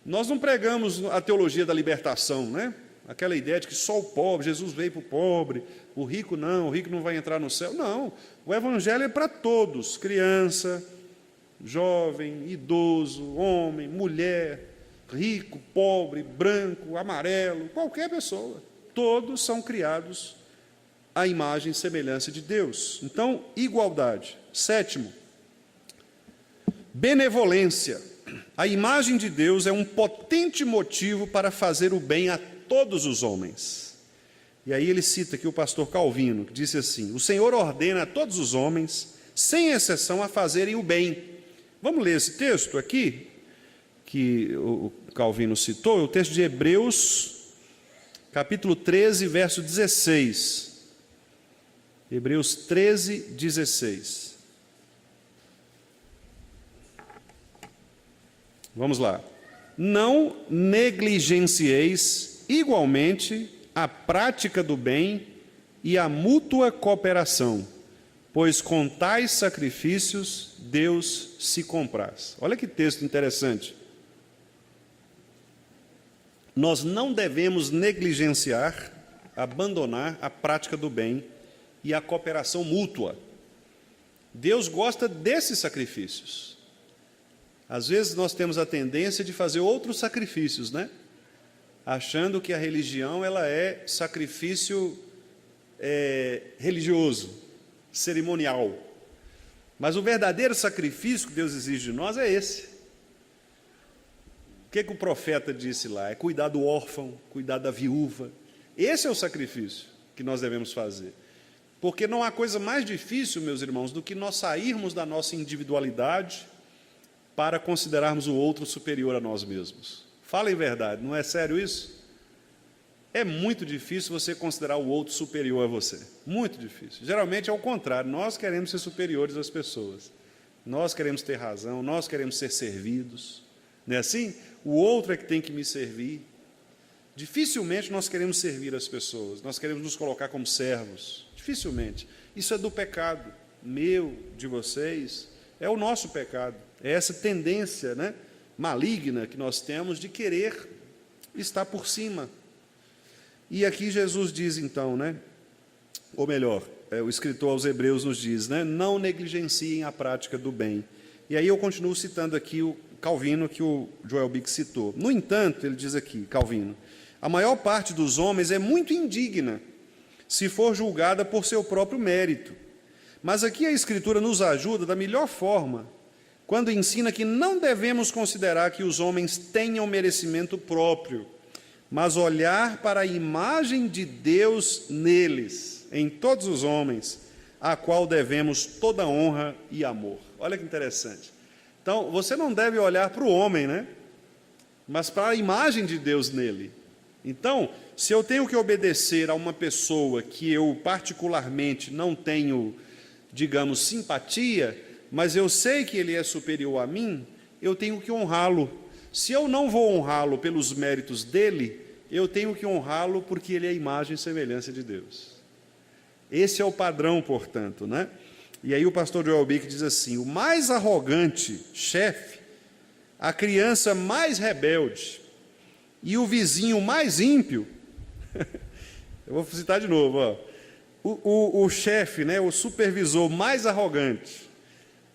Nós não pregamos a teologia da libertação, né? Aquela ideia de que só o pobre, Jesus veio para o pobre, o rico não vai entrar no céu. Não, o evangelho é para todos, criança, jovem, idoso, homem, mulher, rico, pobre, branco, amarelo, qualquer pessoa. Todos são criados à imagem e semelhança de Deus. Então, igualdade. Sétimo, benevolência. A imagem de Deus é um potente motivo para fazer o bem a todos os homens. E aí ele cita aqui o pastor Calvino, que disse assim, o Senhor ordena a todos os homens, sem exceção, a fazerem o bem. Vamos ler esse texto aqui, que o Calvino citou, o texto de Hebreus, capítulo 13, verso 16. Hebreus 13, 16. Vamos lá. não negligencieis igualmente a prática do bem e a mútua cooperação, pois com tais sacrifícios Deus se compraz. Olha que texto interessante. Nós não devemos negligenciar, abandonar a prática do bem e a cooperação mútua. Deus gosta desses sacrifícios. Às vezes nós temos a tendência de fazer outros sacrifícios, né? Achando que a religião ela é sacrifício religioso, cerimonial. Mas o verdadeiro sacrifício que Deus exige de nós é esse. O que o profeta disse lá? É cuidar do órfão, cuidar da viúva. Esse é o sacrifício que nós devemos fazer. Porque não há coisa mais difícil, meus irmãos, do que nós sairmos da nossa individualidade para considerarmos o outro superior a nós mesmos. Falem verdade, não é sério isso? É muito difícil você considerar o outro superior a você. Muito difícil. Geralmente é o contrário. Nós queremos ser superiores às pessoas. Nós queremos ter razão, nós queremos ser servidos. Não é assim? O outro é que tem que me servir. Dificilmente nós queremos servir as pessoas. Nós queremos nos colocar como servos. Dificilmente. Isso é do pecado. Meu, de vocês. É o nosso pecado. É essa tendência, né, maligna que nós temos de querer estar por cima. E aqui Jesus diz então, né, ou melhor, o escritor aos Hebreus nos diz, né, não negligenciem a prática do bem. E aí eu continuo citando aqui o Calvino, que o Joel Bick citou. No entanto, ele diz aqui, Calvino, a maior parte dos homens é muito indigna se for julgada por seu próprio mérito. Mas aqui a Escritura nos ajuda da melhor forma, quando ensina que não devemos considerar que os homens tenham merecimento próprio, mas olhar para a imagem de Deus neles, em todos os homens, a qual devemos toda honra e amor. Olha que interessante. Então, você não deve olhar para o homem, né? Mas para a imagem de Deus nele. Então, se eu tenho que obedecer a uma pessoa que eu particularmente não tenho, digamos, simpatia, mas eu sei que ele é superior a mim, eu tenho que honrá-lo. Se eu não vou honrá-lo pelos méritos dele, eu tenho que honrá-lo porque ele é a imagem e semelhança de Deus. Esse é o padrão, portanto, né? E aí o pastor Joel Bick diz assim, o mais arrogante chefe, a criança mais rebelde e o vizinho mais ímpio, eu vou citar de novo, ó. O chefe, né, o supervisor mais arrogante,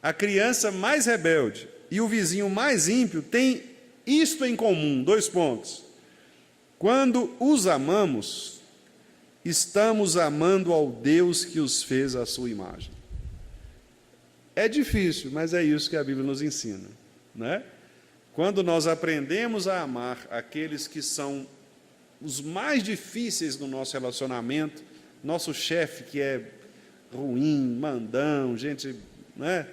a criança mais rebelde e o vizinho mais ímpio têm isto em comum, 2 pontos. Quando os amamos, estamos amando ao Deus que os fez à sua imagem. É difícil, mas é isso que a Bíblia nos ensina, né? Quando nós aprendemos a amar aqueles que são os mais difíceis no nosso relacionamento, nosso chefe que é ruim, mandão, gente, né?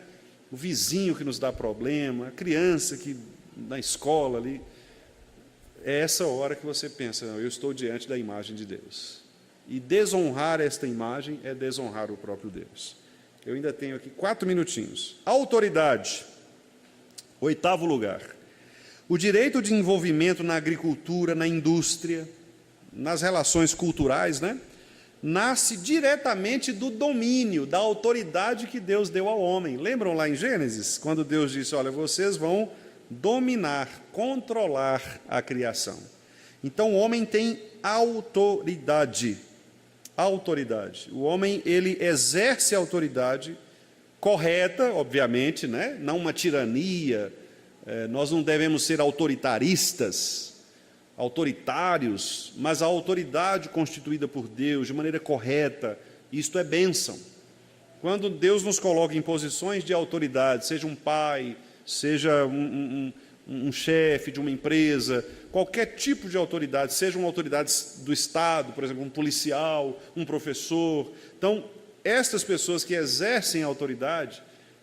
O vizinho que nos dá problema, a criança que na escola ali, é essa hora que você pensa, não, eu estou diante da imagem de Deus. E desonrar esta imagem é desonrar o próprio Deus. Eu ainda tenho aqui 4 minutinhos. Autoridade. 8º lugar. O direito de envolvimento na agricultura, na indústria, nas relações culturais, né? Nasce diretamente do domínio, da autoridade que Deus deu ao homem. Lembram lá em Gênesis, quando Deus disse, olha, vocês vão dominar, controlar a criação. Então o homem tem autoridade. Autoridade. O homem, ele exerce a autoridade correta, obviamente, né? Não uma tirania. Nós não devemos ser autoritários, mas a autoridade constituída por Deus de maneira correta, isto é bênção. Quando Deus nos coloca em posições de autoridade, seja um pai, seja um chefe de uma empresa, qualquer tipo de autoridade, sejam autoridades do Estado, por exemplo, um policial, um professor. Então, estas pessoas que exercem a autoridade,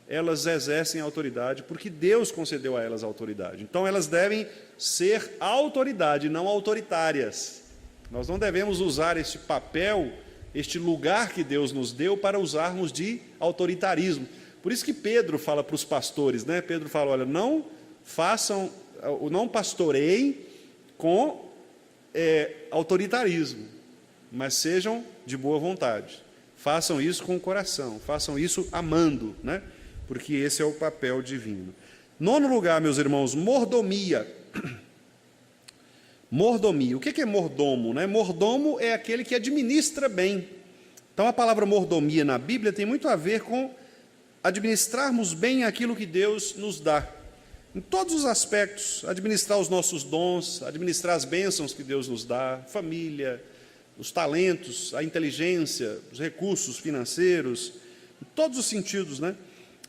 elas exercem a autoridade porque Deus concedeu a elas a autoridade. Então, elas devem ser autoridade, não autoritárias. Nós não devemos usar este papel, este lugar que Deus nos deu para usarmos de autoritarismo. Por isso que Pedro fala para os pastores, né? Pedro fala, olha, não façam não pastoreiem com autoritarismo, mas sejam de boa vontade. Façam isso com o coração, façam isso amando, né? Porque esse é o papel divino. Nono lugar, meus irmãos, mordomia. Mordomia. O que é mordomo, né? Mordomo é aquele que administra bem. Então, a palavra mordomia na Bíblia tem muito a ver com administrarmos bem aquilo que Deus nos dá. Em todos os aspectos, administrar os nossos dons, administrar as bênçãos que Deus nos dá, família, os talentos, a inteligência, os recursos financeiros, em todos os sentidos, né?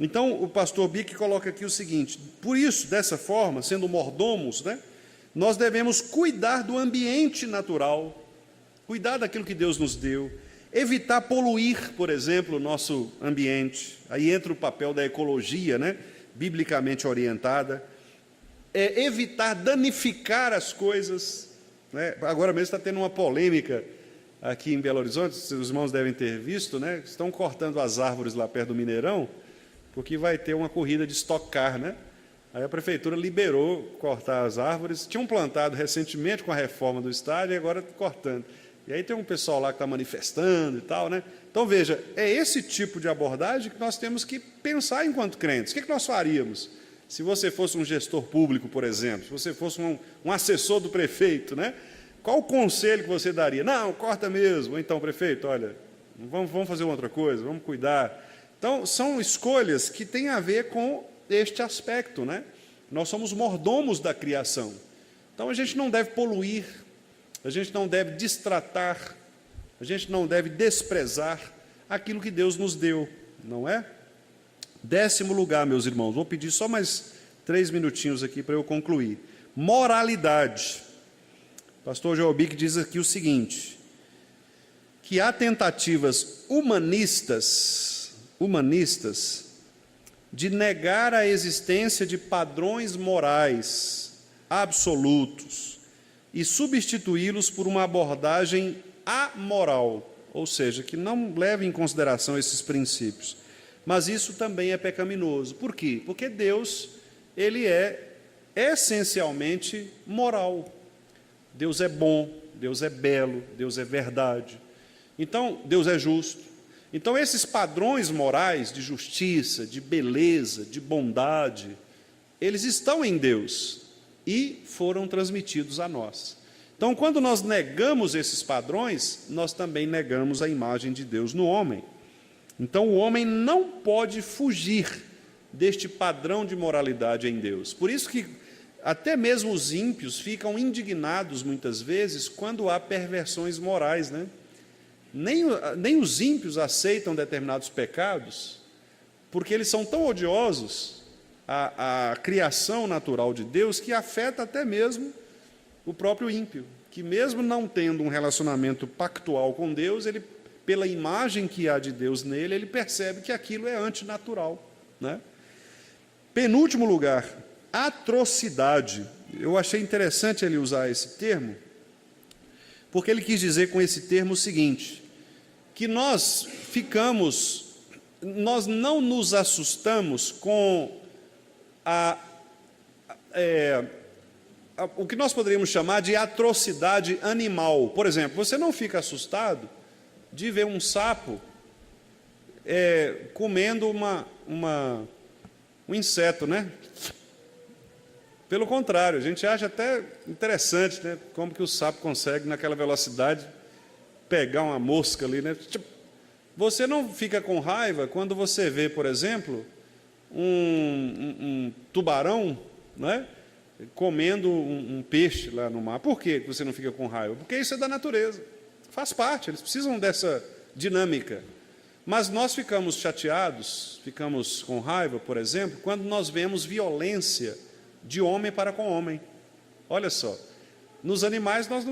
Então, o pastor Bick coloca aqui o seguinte: por isso, dessa forma, sendo mordomos, né, nós devemos cuidar do ambiente natural, cuidar daquilo que Deus nos deu, evitar poluir, por exemplo, o nosso ambiente. Aí entra o papel da ecologia, né, biblicamente orientada, evitar danificar as coisas, né? Agora mesmo está tendo uma polêmica aqui em Belo Horizonte, os irmãos devem ter visto, né? Estão cortando as árvores lá perto do Mineirão, porque vai ter uma corrida de Stock Car, né? Aí a prefeitura liberou cortar as árvores, tinham plantado recentemente com a reforma do estádio e agora cortando. E aí tem um pessoal lá que está manifestando e tal, né? Então, veja, é esse tipo de abordagem que nós temos que pensar enquanto crentes. O que nós faríamos se você fosse um gestor público, por exemplo, se você fosse um assessor do prefeito, né? Qual o conselho que você daria? Não, corta mesmo. Ou então, prefeito, olha, vamos fazer outra coisa, vamos cuidar. Então, são escolhas que têm a ver com este aspecto, né? Nós somos mordomos da criação. Então, a gente não deve poluir, a gente não deve destratar, a gente não deve desprezar aquilo que Deus nos deu, não é? 10º lugar, meus irmãos, vou pedir só mais 3 minutinhos aqui para eu concluir. Moralidade. O pastor Joelbick diz aqui o seguinte, que há tentativas humanistas de negar a existência de padrões morais absolutos e substituí-los por uma abordagem amoral, ou seja, que não leva em consideração esses princípios. Mas isso também é pecaminoso. Por quê? Porque Deus, ele é essencialmente moral. Deus é bom, Deus é belo, Deus é verdade. Então, Deus é justo. Então, esses padrões morais de justiça, de beleza, de bondade, eles estão em Deus e foram transmitidos a nós. Então, quando nós negamos esses padrões, nós também negamos a imagem de Deus no homem. Então, o homem não pode fugir deste padrão de moralidade em Deus. Por isso que até mesmo os ímpios ficam indignados, muitas vezes, quando há perversões morais, né? Nem os ímpios aceitam determinados pecados, porque eles são tão odiosos à criação natural de Deus, que afeta até mesmo o próprio ímpio, que mesmo não tendo um relacionamento pactual com Deus, ele, pela imagem que há de Deus nele, ele percebe que aquilo é antinatural, né? Penúltimo lugar, atrocidade. Eu achei interessante ele usar esse termo, porque ele quis dizer com esse termo o seguinte, que nós não nos assustamos com o que nós poderíamos chamar de atrocidade animal. Por exemplo, você não fica assustado de ver um sapo comendo um inseto, né? Pelo contrário, a gente acha até interessante, né? Como que o sapo consegue, naquela velocidade, pegar uma mosca ali, né? Você não fica com raiva quando você vê, por exemplo, um tubarão, né, comendo um peixe lá no mar. Por que você não fica com raiva? Porque isso é da natureza, faz parte, eles precisam dessa dinâmica. Mas nós ficamos chateados, ficamos com raiva, por exemplo, quando nós vemos violência de homem para com homem. Olha só, nos animais nós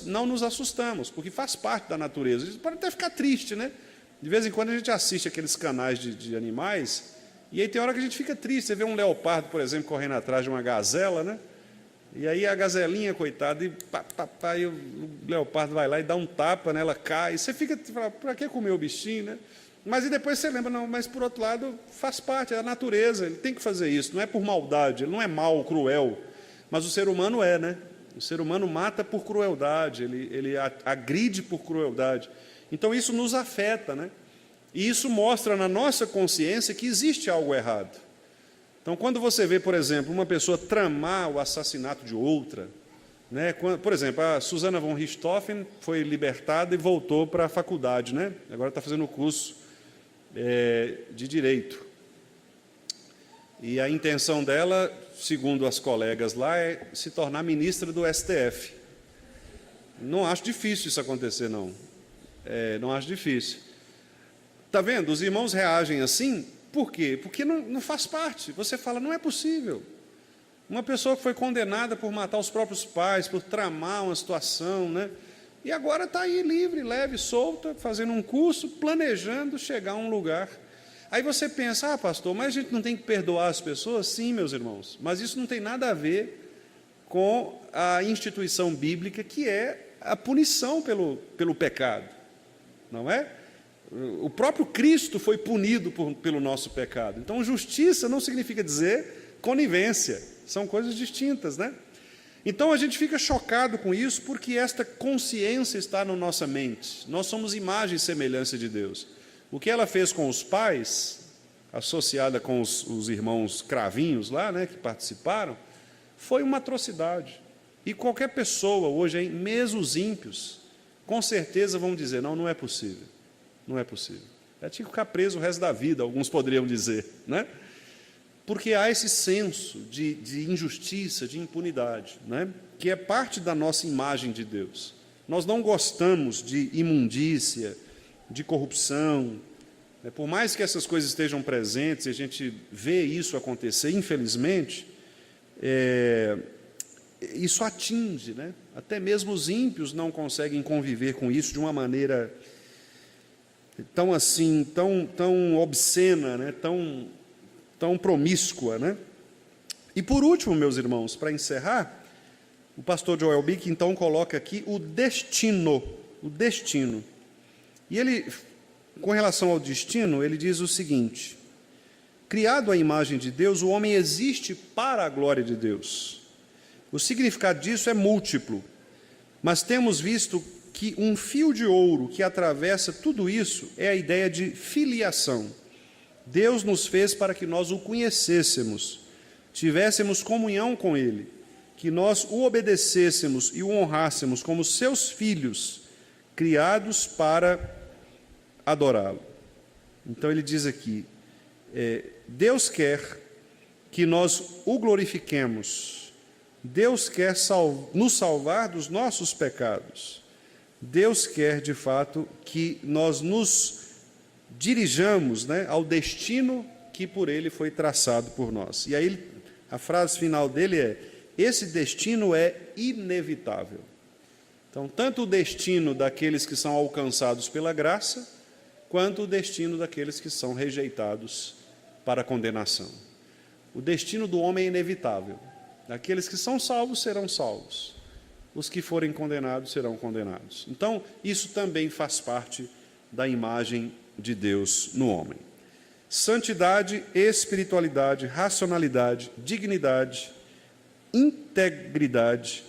não nos assustamos, porque faz parte da natureza. A gente pode até ficar triste, né? De vez em quando a gente assiste aqueles canais de animais, e aí tem hora que a gente fica triste. Você vê um leopardo, por exemplo, correndo atrás de uma gazela, né? E aí a gazelinha, coitada, e o leopardo vai lá e dá um tapa, né? Ela cai. E você fica, para que comer o bichinho, né? Mas e depois você lembra, não, mas por outro lado, faz parte, é a natureza, ele tem que fazer isso, não é por maldade, ele não é mau, cruel, mas o ser humano né? O ser humano mata por crueldade, ele agride por crueldade. Então, isso nos afeta, né? E isso mostra na nossa consciência que existe algo errado. Então, quando você vê, por exemplo, uma pessoa tramar o assassinato de outra, né? Por exemplo, a Susana von Richthofen foi libertada e voltou para a faculdade, né? Agora está fazendo o curso de Direito. E a intenção dela, segundo as colegas lá, é se tornar ministra do STF. Não acho difícil isso acontecer, não. Não acho difícil. Está vendo? Os irmãos reagem assim, por quê? Porque não faz parte. Você fala, não é possível. Uma pessoa que foi condenada por matar os próprios pais, por tramar uma situação, né? E agora está aí livre, leve, solta, fazendo um curso, planejando chegar a um lugar. Aí você pensa, pastor, mas a gente não tem que perdoar as pessoas? Sim, meus irmãos, mas isso não tem nada a ver com a instituição bíblica, que é a punição pelo pecado, não é? O próprio Cristo foi punido pelo nosso pecado. Então, justiça não significa dizer conivência, são coisas distintas, né? Então, a gente fica chocado com isso, porque esta consciência está na nossa mente. Nós somos imagem e semelhança de Deus. O que ela fez com os pais, associada com os irmãos cravinhos lá, né, que participaram, foi uma atrocidade. E qualquer pessoa hoje, mesmo os ímpios, com certeza vão dizer, não é possível. Não é possível. Tinha que ficar preso o resto da vida, alguns poderiam dizer, né? Porque há esse senso de injustiça, de impunidade, né? Que é parte da nossa imagem de Deus. Nós não gostamos de imundícia, de corrupção, né? Por mais que essas coisas estejam presentes, e a gente vê isso acontecer, infelizmente, isso atinge, né? Até mesmo os ímpios não conseguem conviver com isso de uma maneira tão assim, tão obscena, né? tão promíscua, né? E por último, meus irmãos, para encerrar, o pastor Joel Bick então coloca aqui o destino. E ele, com relação ao destino, ele diz o seguinte: criado à imagem de Deus, o homem existe para a glória de Deus. O significado disso é múltiplo, mas temos visto que um fio de ouro que atravessa tudo isso é a ideia de filiação. Deus nos fez para que nós o conhecêssemos, tivéssemos comunhão com Ele, que nós o obedecêssemos e o honrássemos como seus filhos, criados para adorá-lo. Então ele diz aqui, Deus quer que nós o glorifiquemos, Deus quer nos salvar dos nossos pecados, Deus quer, de fato, que nós nos dirijamos, né, ao destino que por Ele foi traçado por nós. E aí a frase final dele é: esse destino é inevitável. Então, tanto o destino daqueles que são alcançados pela graça, quanto o destino daqueles que são rejeitados para a condenação. O destino do homem é inevitável. Aqueles que são salvos serão salvos. Os que forem condenados serão condenados. Então, isso também faz parte da imagem de Deus no homem. Santidade, espiritualidade, racionalidade, dignidade, integridade,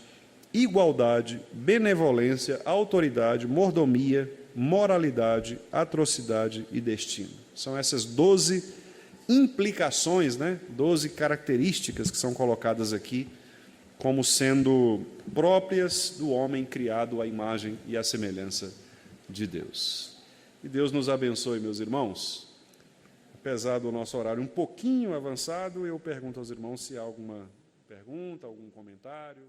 igualdade, benevolência, autoridade, mordomia, moralidade, atrocidade e destino. São essas 12 implicações, 12 características que são colocadas aqui como sendo próprias do homem criado à imagem e à semelhança de Deus. E Deus nos abençoe, meus irmãos. Apesar do nosso horário um pouquinho avançado, eu pergunto aos irmãos se há alguma pergunta, algum comentário.